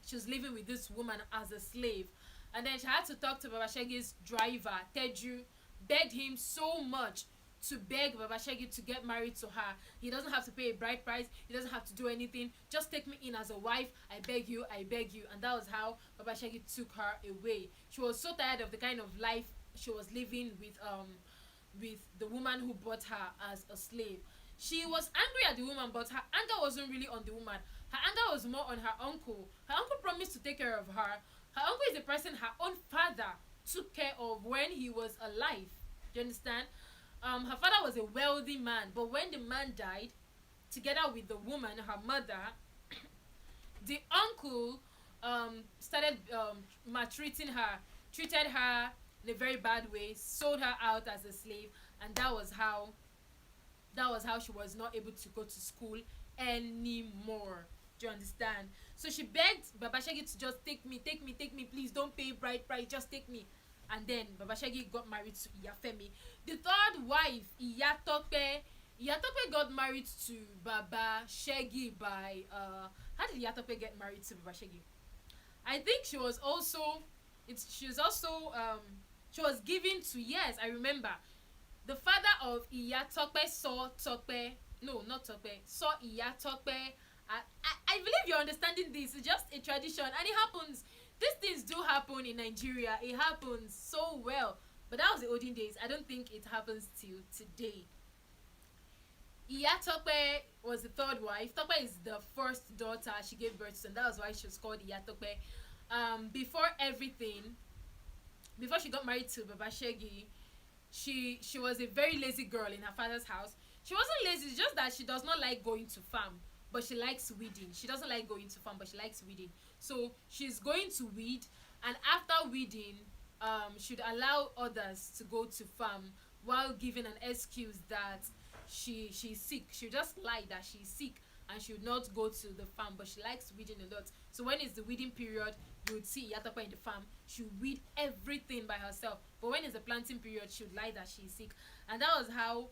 Speaker 1: she was living with this woman as a slave. And then she had to talk to Baba Shegi's driver, Teju, begged him so much to beg Baba Shegi to get married to her. He doesn't have to pay a bride price. He doesn't have to do anything. Just take me in as a wife. I beg you. I beg you. And that was how Baba Shegi took her away. She was so tired of the kind of life she was living with the woman who bought her as a slave. She was angry at the woman, but her anger wasn't really on the woman. Her anger was more on her uncle. Her uncle promised to take care of her. Her uncle is the person her own father took care of when he was alive. Do you understand? Her father was a wealthy man, but when the man died, together with the woman, her mother, the uncle started maltreating her, treated her in a very bad way, sold her out as a slave, and that was how she was not able to go to school anymore. Do you understand? So she begged Baba Shagi to just take me, take me, take me, please don't pay bride price, just take me. And then Baba Shagi got married to Iyafemi. The third wife, Iyatope got married to Baba Shagi by how did Iyatope get married to Baba Shagi? I think she was given to, yes, I remember. The father of Iya Tope saw Tope, no, not Tope, saw Iya Tope. I believe you're understanding this. It's just a tradition, and it happens. These things do happen in Nigeria. It happens so well. But that was the olden days. I don't think it happens till today. Iya Tope was the third wife. Tope is the first daughter she gave birth to, and that was why she was called Iya Tope. Before she got married to Baba Shegi, she was a very lazy girl in her father's house. She wasn't lazy, it's just that she does not like going to farm, but she likes weeding. She doesn't like going to farm, but she likes weeding. So she's going to weed, and after weeding, should allow others to go to farm while giving an excuse that she's sick. She'll just lie that she's sick and she would not go to the farm, but she likes weeding a lot. So when it's the weeding period, you would see Yatapa in the farm. She would weed everything by herself. But when it's the planting period, she would lie that she's sick. And that was how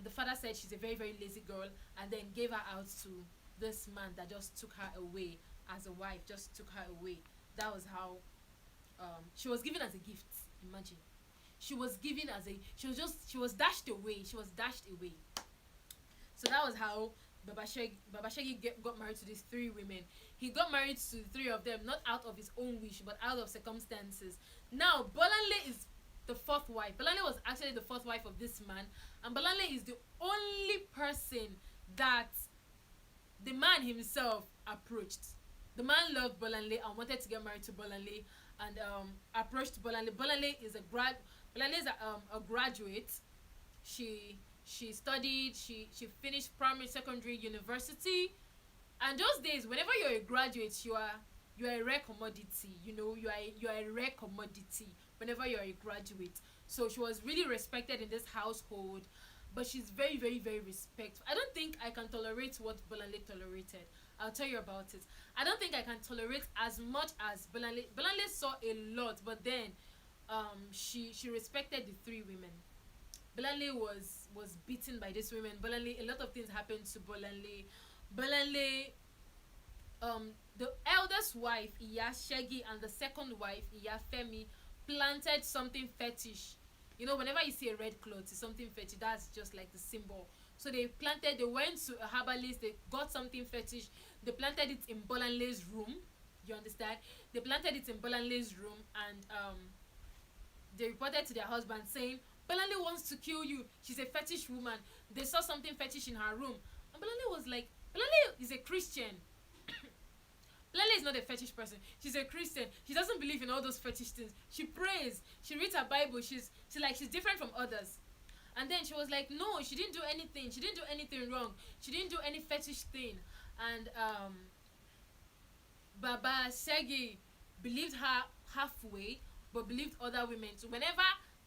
Speaker 1: the father said she's a very, very lazy girl, and then gave her out to this man that just took her away as a wife, just took her away. That was how she was given as a gift. Imagine. She was given as a, she was dashed away. She was dashed away. So that was how Baba Shagi got married to these three women. He got married to three of them, not out of his own wish, but out of circumstances. Now, Bolanle is the fourth wife. Bolanle was actually the fourth wife of this man, and Bolanle is the only person that the man himself approached. The man loved Bolanle and wanted to get married to Bolanle, and approached Bolanle. Bolanle is a graduate. She studied, she finished primary, secondary, university. And those days, whenever you're a graduate, you are a rare commodity. You are a rare commodity whenever you're a graduate. So she was really respected in this household, but she's very, very, very respectful. I don't think I can tolerate what Bolanle tolerated. I'll tell you about it. I don't think I can tolerate as much as Bolanle. Bolanle saw a lot, but then she respected the three women. Bolanle was beaten by these women. Bolanle, a lot of things happened to Bolanle. Bolanle, the eldest wife, Iya Shegi, and the second wife, Iya Femi, planted something fetish. Whenever you see a red cloth, it's something fetish. That's just like the symbol. So they went to a herbalist, they got something fetish, they planted it in Bolanle's room. You understand? They planted it in Bolanle's room, and They reported to their husband saying, Bolanle wants to kill you. She's a fetish woman. They saw something fetish in her room. And Bolanle was like, Bolanle is a Christian. Bolanle is not a fetish person. She's a Christian. She doesn't believe in all those fetish things. She prays. She reads her Bible. She's different from others. And then she was like, no, she didn't do anything. She didn't do anything wrong. She didn't do any fetish thing. And Baba Shaggy believed her halfway, but believed other women. So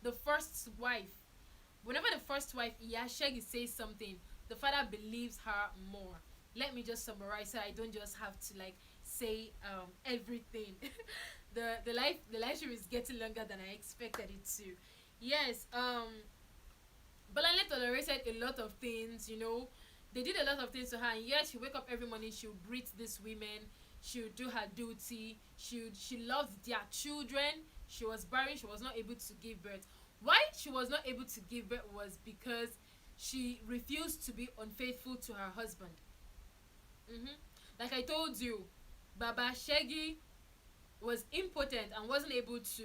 Speaker 1: the first wife, whenever the first wife, Shaggy, says something, the father believes her more. Let me just summarize so I don't just have to like say everything. The live stream is getting longer than I expected it to. Yes, Bolanle tolerated a lot of things, you know. They did a lot of things to her, and yet she wake up every morning, she would greet these women, she would do her duty, she loved their children. She was barren, she was not able to give birth. Why she was not able to give birth was because she refused to be unfaithful to her husband. Like I told you, Baba Shaggy was impotent and wasn't able to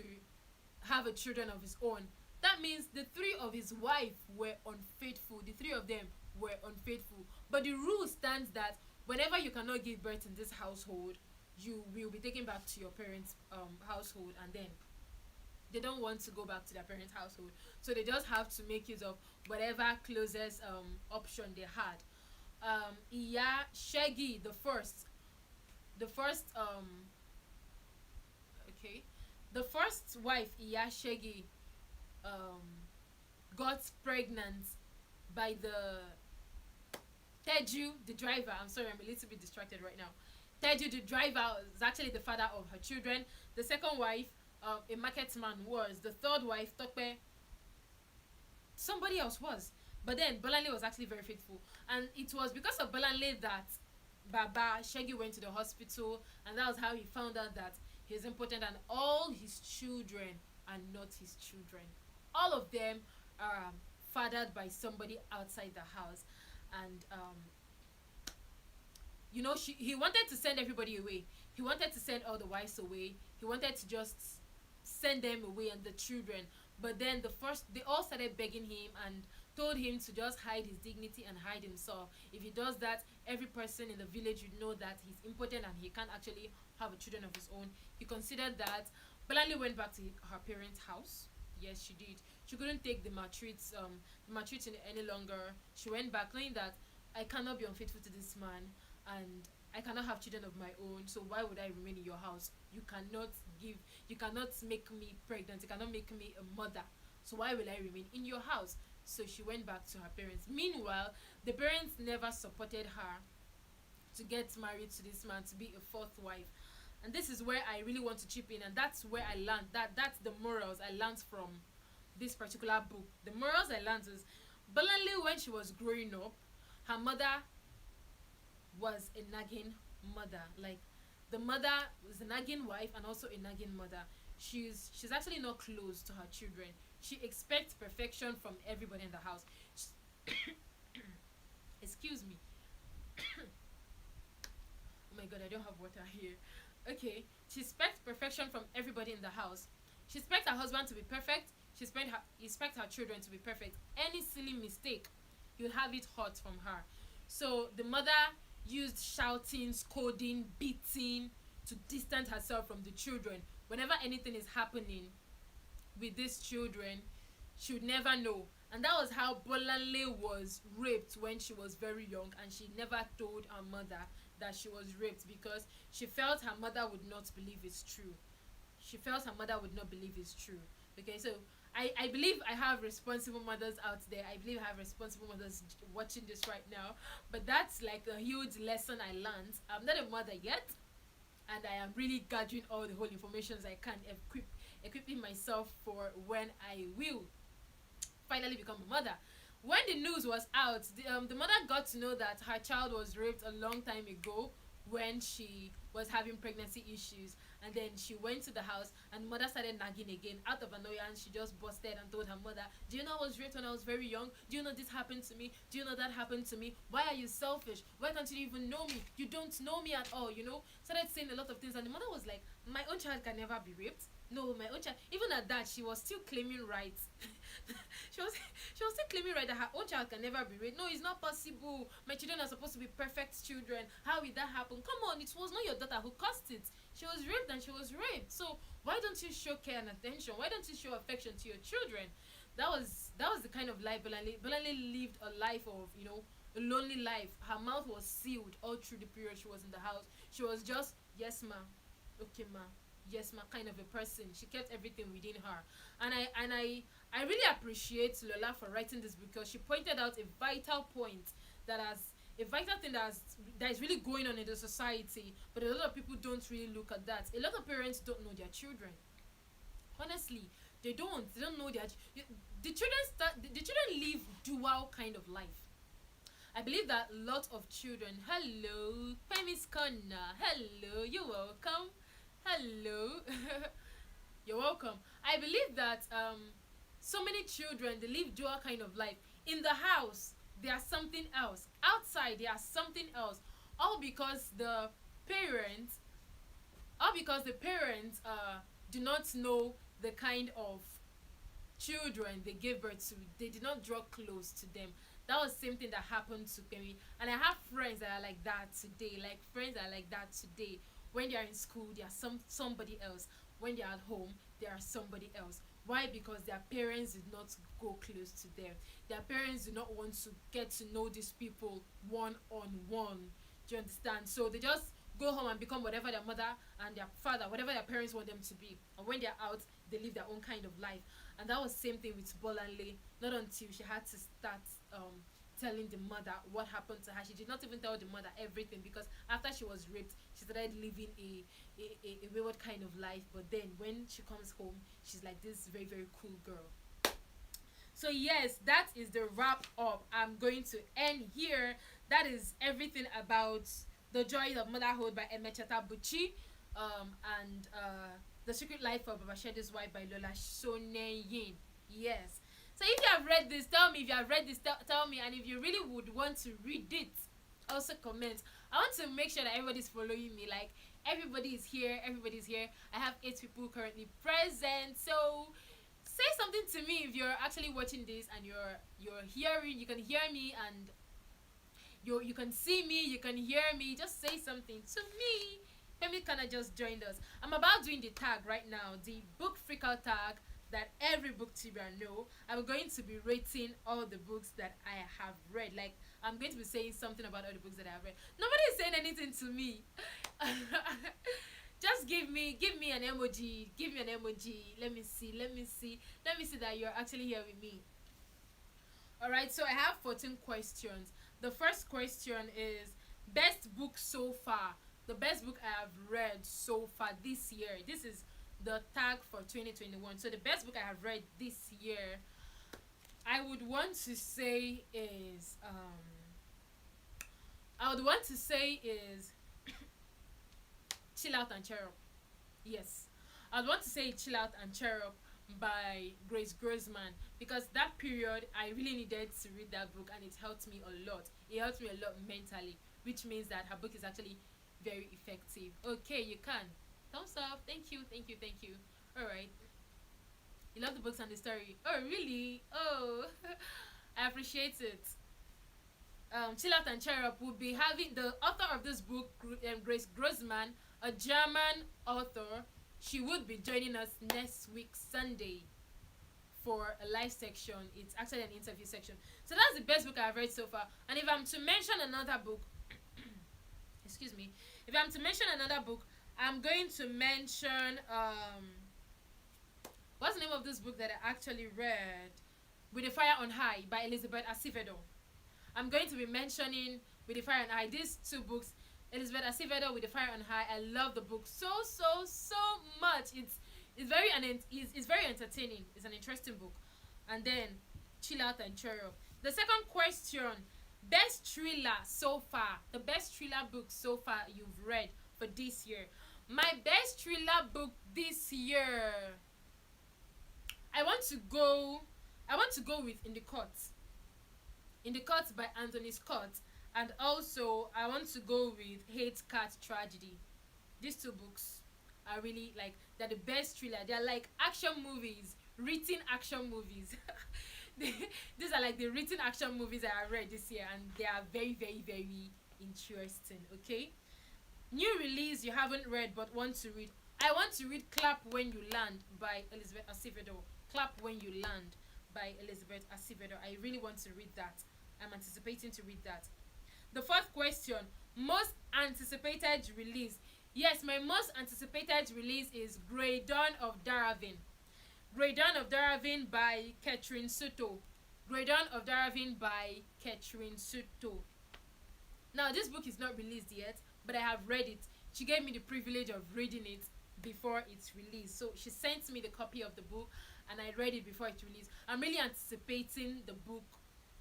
Speaker 1: have a children of his own. That means the three of his wife were unfaithful. The three of them were unfaithful. But the rule stands that whenever you cannot give birth in this household, you will be taken back to your parents' household, and then they don't want to go back to their parents' household. So they just have to make use of whatever closest option they had. Iya Shaggy, the first okay, the first wife, Iya Shaggy, got pregnant by the Teju, the driver. I'm sorry, I'm a little bit distracted right now. Teju, the driver, is actually the father of her children. The second wife, a market man, was. The third wife, Tokpe, somebody else was. But then Bolanle was actually very faithful. And it was because of Bolanle that Baba Shaggy went to the hospital, and that was how he found out that he's impotent and all his children are not his children. All of them are fathered by somebody outside the house. And you know, he wanted to send everybody away. He wanted to send all the wives away. He wanted to just send them away and the children. But then they all started begging him and told him to just hide his dignity and hide himself. If he does that, every person in the village would know that he's impotent and he can't actually have a children of his own. He considered that. Bolanle went back to her parents' house. Yes, she did. She couldn't take the maltreats any longer. She went back knowing that I cannot be unfaithful to this man, and I cannot have children of my own, so why would I remain in your house? You cannot make me pregnant, you cannot make me a mother, so why will I remain in your house? So she went back to her parents. Meanwhile, the parents never supported her to get married to this man, to be a fourth wife. And this is where I really want to chip in, and that's where I learned that's the morals I learned from this particular book. The morals I learned is Bolanle, when she was growing up, her mother was a nagging mother. Like, the mother was a nagging wife and also a nagging mother. She's actually not close to her children. She expects perfection from everybody in the house. Excuse me. Oh my god, I don't have water here. Okay, she expects perfection from everybody in the house. She expects her husband to be perfect. She expects her children to be perfect. Any silly mistake, you'll have it hot from her. So the mother used shouting, scolding, beating to distance herself from the children. Whenever anything is happening with these children, she would never know. And that was how Bolanle was raped when she was very young, and she never told her mother that she was raped because she felt her mother would not believe it's true. She felt her mother would not believe it's true. Okay, so I believe I have responsible mothers out there. I believe I have responsible mothers watching this right now. But that's like a huge lesson I learned. I'm not a mother yet, and I am really gathering all the whole information I can, equipping myself for when I will finally become a mother. When the news was out, the mother got to know that her child was raped a long time ago when she was having pregnancy issues. And then she went to the house, and mother started nagging again. Out of annoyance, she just busted and told her mother, do you know I was raped when I was very young? Do you know this happened to me? Do you know that happened to me? Why are you selfish? Why can't you even know me? You don't know me at all, you know? Started saying a lot of things, and the mother was like, my own child can never be raped. No, my own child. Even at that, she was still claiming rights. she was she was still claiming right that her own child can never be raped. No, it's not possible. My children are supposed to be perfect children. How will that happen? Come on, it was not your daughter who caused it. She was raped and she was raped. So why don't you show care and attention? Why don't you show affection to your children? That was the kind of life Belanle lived, a life of, a lonely life. Her mouth was sealed all through the period she was in the house. She was just, yes ma, okay ma, yes ma, kind of a person. She kept everything within her. And I really appreciate Lola for writing this book, because she pointed out a vital point, that has a vital thing that is really going on in the society, but a lot of people don't really look at that. A lot of parents don't know their children. Honestly, they don't know their the children live dual kind of life. I believe that a lot of children, hello, Miss Connor, hello, you're welcome, hello, you're welcome. I believe that so many children, they live dual kind of life. In the house, they are something else. Outside, they are something else. All because the parents, do not know the kind of children they gave birth to. They did not draw close to them. That was the same thing that happened to Kemi. And I have friends that are like that today. Like friends that are like that today. When they are in school, they are somebody else. When they are at home, they are somebody else. Why? Because their parents did not go close to them. Their parents do not want to get to know these people one on one. Do you understand? So they just go home and become whatever their mother and their father, whatever their parents want them to be. And when they're out, they live their own kind of life. And that was the same thing with Bolanle. Not until she had to start telling the mother what happened to her. She did not even tell the mother everything, because after she was raped, she started living a wayward kind of life. But then when she comes home, she's like this very, very cool girl. So yes, that is the wrap up. I'm going to end here. That is everything about The Joys of Motherhood by Emecheta Buchi, and The Secret Life of Babashedu's Wife by Lola Shoneyin. Yes. So if you have read this, tell me. If you have read this, tell me. And if you really would want to read it, also comment. I want to make sure that everybody's following me. Like, everybody is here. Everybody's here. I have 8 people currently present. So say something to me if you're actually watching this and you're hearing. You can hear me, and you can see me. You can hear me. Just say something to me. Femi Kana just joined us. I'm about doing the tag right now, the book freakout tag that every booktuber know. I'm going to be rating all the books that I have read. Like, I'm going to be saying something about all the books that I have read. Nobody is saying anything to me. Just give me an emoji. Give me an emoji. Let me see that you're actually here with me. Alright, so I have 14 questions. The first question is, best book so far. The best book I have read so far this year. This is the tag for 2021. So the best book I have read this year, I would want to say is Chill Out and Cheer Up. Yes, I would want to say Chill Out and Cheer Up by Grace Grossman, because that period I really needed to read that book, and it helped me a lot. It helped me a lot mentally, which means that her book is actually very effective. Okay, you can. Thumbs up. Thank you. Alright. You love the books and the story. Oh, really? Oh, I appreciate it. Chill Out and Cheer Up will be having the author of this book, Grace Grossman, a German author. She would be joining us next week, Sunday, for a live section. It's actually an interview section. So that's the best book I've read so far. And if I'm to mention another book, excuse me, if I'm to mention another book, I'm going to mention what's the name of this book that I actually read? With the Fire on High by Elizabeth Acevedo. I'm going to be mentioning With the Fire on High. These 2 books, Elizabeth Acevedo, With the Fire on High. I love the book so much. It's very entertaining. It's an interesting book. And then Chill Out and Cheer Up. The second question, best thriller so far. The best thriller book so far you've read for this year. My best thriller book this year, I want to go with In the Court. In the Court by Anthony Scott. And also I want to go with Hate Cat Tragedy. These 2 books are really like, they're the best thriller. They're like action movies, written action movies. These are like the written action movies that I read this year, and they are very, very, very interesting. Okay, new release you haven't read but want to read. I want to read Clap When You Land by Elizabeth Acevedo. Clap When You Land by Elizabeth Acevedo. I really want to read that. I'm anticipating to read that. The fourth question, most anticipated release. Yes, my most anticipated release is Grey Dawn of Daravin. Grey Dawn of Daravin by Catherine Soto. Grey Dawn of Daravin by Catherine Soto. Now, this book is not released yet, but I have read it. She gave me the privilege of reading it before it's released. So she sent me the copy of the book, and I read it before it's released. I'm really anticipating the book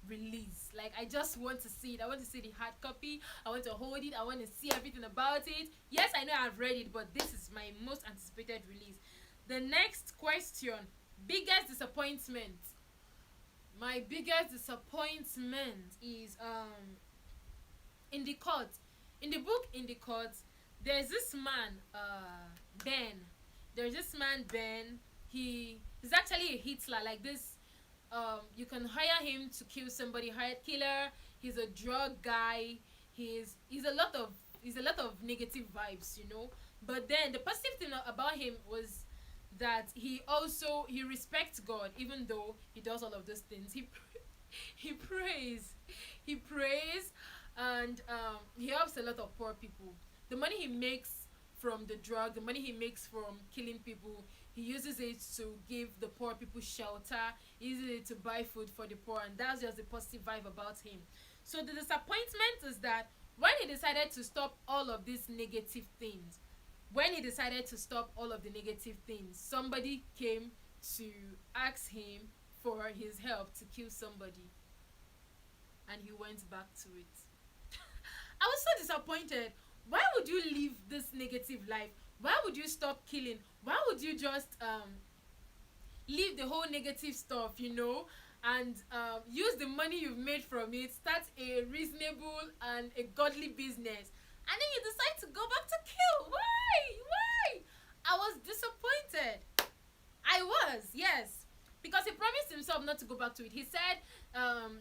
Speaker 1: release. Like, I just want to see it. I want to see the hard copy. I want to hold it. I want to see everything about it. Yes, I know I've read it, but this is my most anticipated release. The next question, biggest disappointment. My biggest disappointment is in the court. In the book In the Court, there's this man, Ben. There's this man, Ben. He is actually a Hitler, like this. You can hire him to kill somebody, hired killer. He's a drug guy. He's a lot of negative vibes, you know. But then the positive thing about him was that he respects God, even though he does all of those things. He prays, he prays, and he helps a lot of poor people. The money he makes from the drug, the money he makes from killing people, he uses it to give the poor people shelter. He uses it to buy food for the poor, and that's just the positive vibe about him. So the disappointment is that when he decided to stop all of these negative things, somebody came to ask him for his help to kill somebody, and he went back to it. I was so disappointed. Why would you live this negative life? Why would you stop killing? Why would you just leave the whole negative stuff, you know, and use the money you've made from it, start a reasonable and a godly business, and then you decide to go back to kill? Why? I was disappointed. I was, yes. Because he promised himself not to go back to it. He said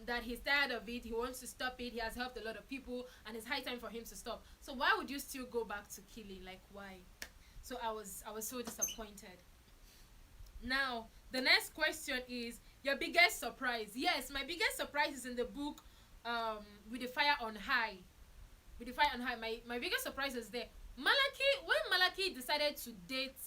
Speaker 1: that he's tired of it. He wants to stop it. He has helped a lot of people, and it's high time for him to stop. So why would you still go back to killing? Like, why? So I was so disappointed. Now, the next question is your biggest surprise. Yes, my biggest surprise is in the book With the Fire on High. With the Fire on High. My biggest surprise is there. When Malaki decided to date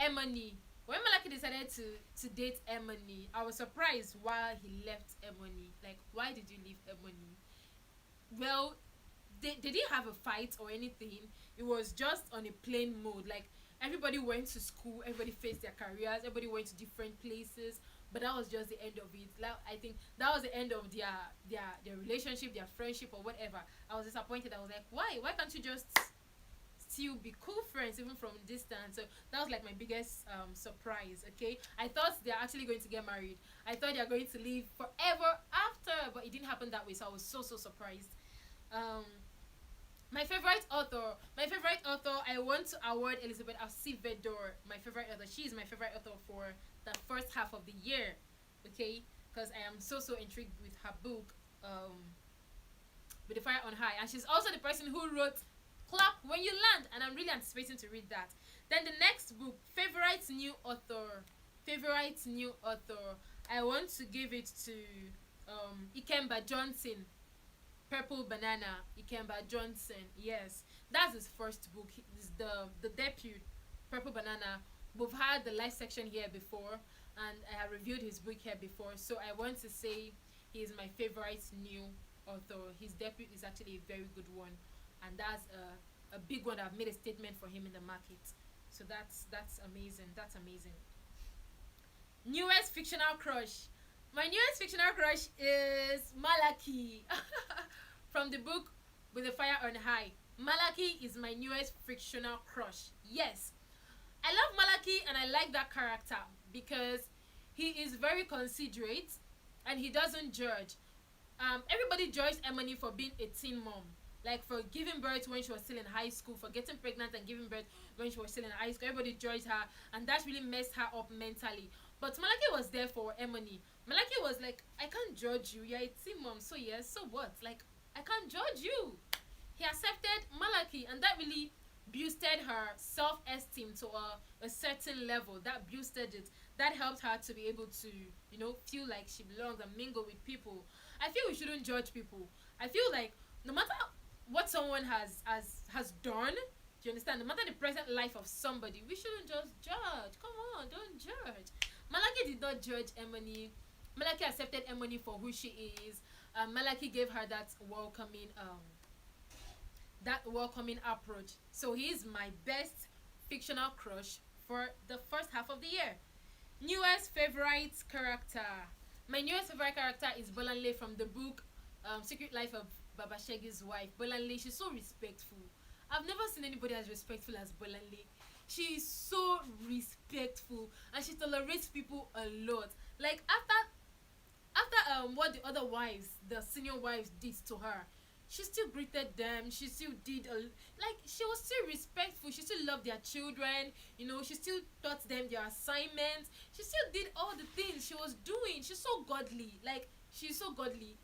Speaker 1: Emony, when Malaki decided to date Emony, I was surprised why he left Emony. Like, why did you leave Emony? Well, they didn't have a fight or anything. It was just on a plain mode. Like, everybody went to school, everybody faced their careers, everybody went to different places, but that was just the end of it. Like, I think that was the end of their relationship, their friendship, or whatever. I was disappointed. I was like, why can't you just still be cool friends even from distance? So that was like my biggest surprise. Okay, I thought they're actually going to get married. I thought they're going to live forever after, but it didn't happen that way. So I was so surprised. My favorite author, I want to award Elizabeth Acevedo, my favorite author. She is my favorite author for the first half of the year, okay? Because I am so intrigued with her book, With the Fire on High. And she's also the person who wrote Clap When You Land, and I'm really anticipating to read that. Then the next book, favorite new author. I want to give it to Ikemba Johnson. Purple Banana, Ikemba Johnson. Yes, that's his first book. It's the debut, Purple Banana. We've had the live section here before, and I have reviewed his book here before. So I want to say he is my favorite new author. His debut is actually a very good one, and that's a big one. I've made a statement for him in the market. So that's amazing. That's amazing. Newest fictional crush. My newest fictional crush is Malaki. From the book With the Fire on High. Malaki is my newest fictional crush. Yes. I love Malaki, and I like that character because he is very considerate and he doesn't judge. Everybody judged Emily for being a teen mom. Like for giving birth when she was still in high school, for getting pregnant and giving birth when she was still in high school. Everybody judged her, and that really messed her up mentally. But Malaki was there for Emily. Malaki was like, I can't judge you. You're a teen mom, so yes, so what? Like, I can't judge you. He accepted Malaki, and that really boosted her self-esteem to a certain level. That boosted it. That helped her to be able to, feel like she belongs and mingle with people. I feel we shouldn't judge people. I feel like no matter what someone has done, do you understand? No matter the present life of somebody, we shouldn't just judge. Come on, don't judge. Malaki did not judge Emily. Malaki accepted Emily for who she is. Malaki gave her that welcoming approach. So he is my best fictional crush for the first half of the year. Newest favorite character. My newest favorite character is Bolanle from the book Secret Life of Baba Shegi's wife. Bolanle, she's so respectful. I've never seen anybody as respectful as Bolanle. She is so respectful and she tolerates people a lot. Like after what the other wives, the senior wives did to her, she still greeted them. She still did like she was still respectful. She still loved their children. She still taught them their assignments. She still did all the things she was doing. She's so godly. Like she's so godly.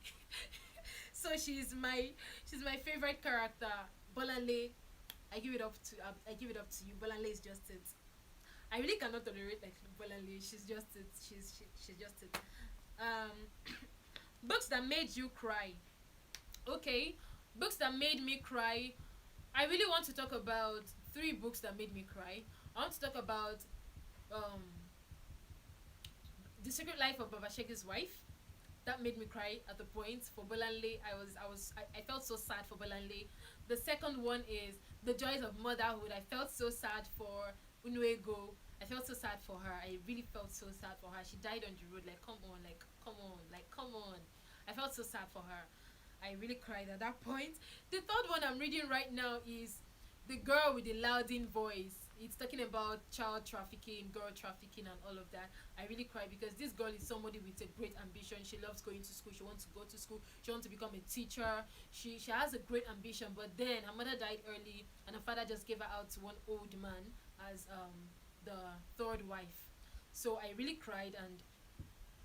Speaker 1: So she's my favorite character. Bolanle, I give it up to you. Bolanle is just it. I really cannot tolerate like Bolanle. She's just it. She's just it. Um, books that made you cry. Okay, books that made me cry. I really want to talk about three books that made me cry. I want to talk about um, The Secret Life of Baba Shegi's wife. That made me cry at the point. For Bolanle, I felt so sad for Bolanle. The second one is The Joys of Motherhood. I felt so sad for Unuego. I felt so sad for her. I really felt so sad for her. She died on the road. Like, come on, like, come on, like, come on. I felt so sad for her. I really cried at that point. The third one I'm reading right now is The Girl with the Louding Voice. It's talking about child trafficking, girl trafficking, and all of that. I really cried because this girl is somebody with a great ambition. She loves going to school. She wants to go to school. She wants to become a teacher. She has a great ambition, but then her mother died early, and her father just gave her out to one old man as the third wife. So I really cried, and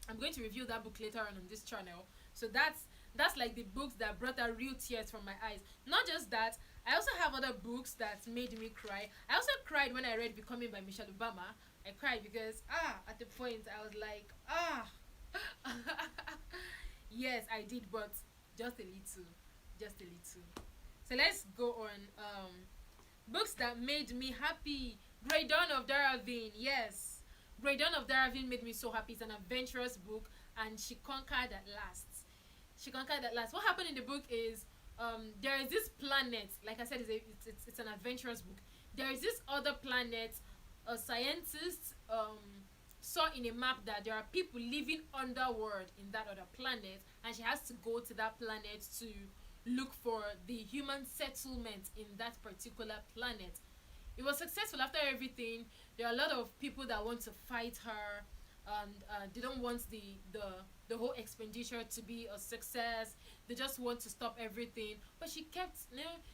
Speaker 1: I'm going to review that book later on this channel. So that's like the books that brought out real tears from my eyes. Not just that, I also have other books that made me cry. I also cried when I read Becoming by Michelle Obama. I cried because at the point I was like yes, I did, but just a little, just a little. So let's go on. Books that made me happy. Grey Dawn of Daravin. Yes, Grey Dawn of Daravin made me so happy. It's an adventurous book, and she conquered at last. She conquered at last. What happened in the book is there is this planet. Like I said, it's an adventurous book. There is this other planet. A scientist saw in a map that there are people living underworld in that other planet, and she has to go to that planet to look for the human settlement in that particular planet. It was successful after everything. There are a lot of people that want to fight her, and they don't want the whole expenditure to be a success. They just want to stop everything. But she kept,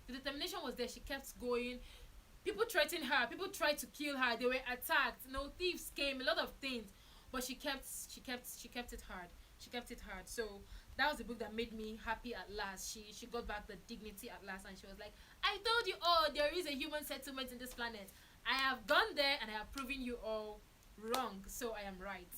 Speaker 1: the determination was there. She kept going. People threatened her. People tried to kill her. They were attacked. Thieves came. A lot of things, but she kept it hard. She kept it hard. So that was the book that made me happy at last. She got back the dignity at last, and she was like, I told you all there is a human settlement in this planet. I have gone there and I have proven you all wrong. So I am right.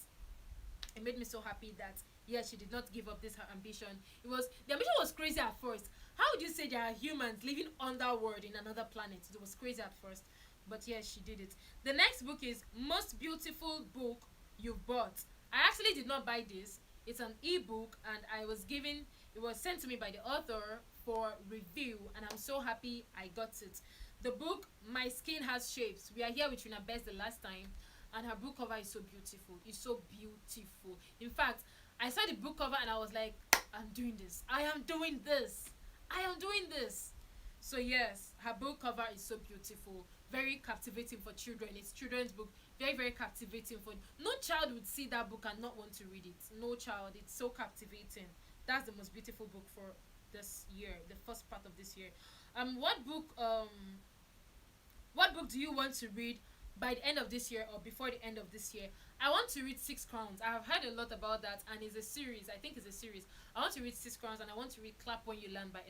Speaker 1: It made me so happy that yes, she did not give up this her ambition. The ambition was crazy at first. How would you say there are humans living underworld in another planet? It was crazy at first, but yes, she did it. The next book is Most Beautiful Book You've Bought. I actually did not buy this. It's an ebook, and it was sent to me by the author for review, and I'm so happy I got it. The book, My Skin Has Shapes. We are here with Trina Best the last time, and her book cover is so beautiful. It's so beautiful. In fact, I saw the book cover and I was like, I'm doing this. I am doing this. I am doing this. So yes, her book cover is so beautiful. Very captivating for children. It's children's book. Very, very captivating for no child would see that book and not want to read it. No child. It's so captivating. That's the most beautiful book this year, the first part of this year. What book what book do you want to read by the end of this year or before the end of this year? I want to read Six Crowns. I have heard a lot about that, and it's a series. I think it's a series. I want to read Six Crowns, and I want to read Clap When You Land by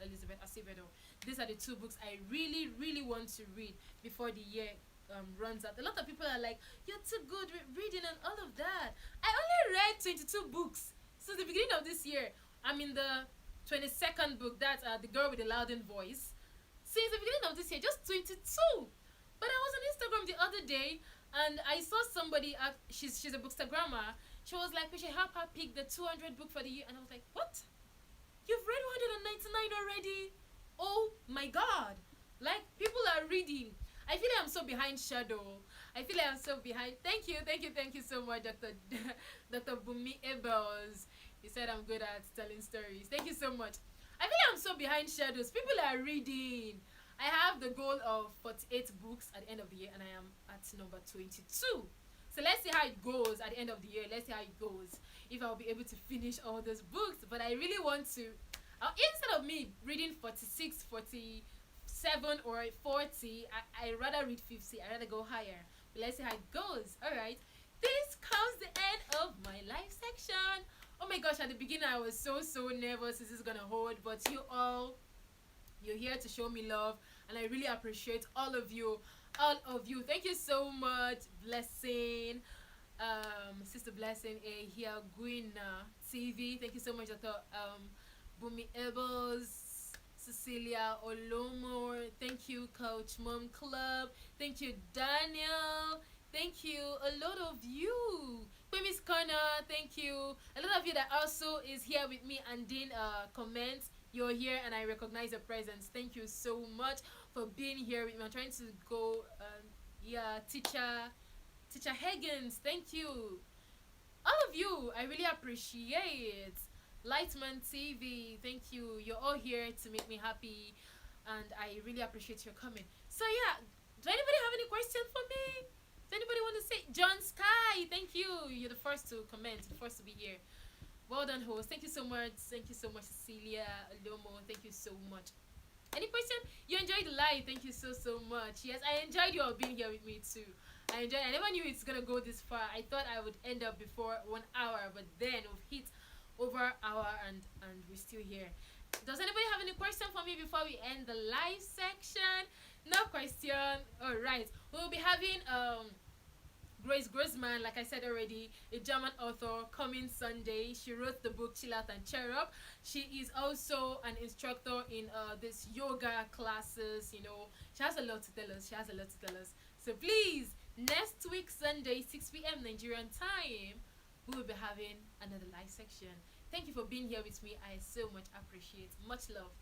Speaker 1: Elizabeth Acevedo. These are the two books I really, really want to read before the year runs out. A lot of people are like, "You're too good with reading and all of that." I only read 22 books since the beginning of this year. I'm in the 22nd book. That's The Girl with the Louding Voice. Since the beginning of this year, just 22. But I was on Instagram the other day and I saw somebody she's a bookstagrammer. She was like, we should help her pick the 200 book for the year, and I was like, what? You've read 199 already? Oh my god! Like, people are reading. I feel like I'm so behind Shadow. I feel like I'm so behind. Thank you so much, Dr. Dr. Bumi Ebels. He said I'm good at telling stories. Thank you so much. I feel like I'm so behind Shadows. People are reading. I have the goal of 48 books at the end of the year, and I am at number 22. So let's see how it goes at the end of the year. Let's see how it goes. If I'll be able to finish all those books. But I really want to. Instead of me reading 46, 47, or 40, I rather read 50. I rather go higher. But let's see how it goes. Alright. This comes the end of my live section. Oh my gosh, at the beginning I was so nervous. Is this gonna hold? But you're here to show me love, and I really appreciate all of you. Thank you so much. Blessing, Sister Blessing, here, Gwina TV. Thank you so much, Dr. Bumi Ebels, Cecilia Olomo. Thank you, Coach Mom Club. Thank you, Daniel. Thank you, a lot of you. Miss Connor, thank you. A lot of you that also is here with me and didn't comment. You're here and I recognize your presence. Thank you so much for being here with me. I'm trying to go, Teacher Higgins, thank you. All of you, I really appreciate. Lightman TV, thank you. You're all here to make me happy, and I really appreciate your coming. So yeah, do anybody have any questions for me? Does anybody want to say? John Sky, thank you. You're the first to comment, the first to be here. Well done, host. Thank you so much. Thank you so much, Cecilia Lomo. Thank you so much. Any question? You enjoyed the live. Thank you so much. Yes, I enjoyed you all being here with me too. I never knew it's gonna go this far. I thought I would end up before 1 hour, but then we've hit over an hour and we're still here. Does anybody have any question for me before we end the live section? No question. All right. We'll be having Grace Grossman, like I said already, a German author, coming Sunday. She wrote the book Chill Out and Cheer Up. She is also an instructor in this yoga classes. You know, she has a lot to tell us. So please, next week Sunday, 6 p.m. Nigerian time, we will be having another live section. Thank you for being here with me. I so much appreciate. Much love.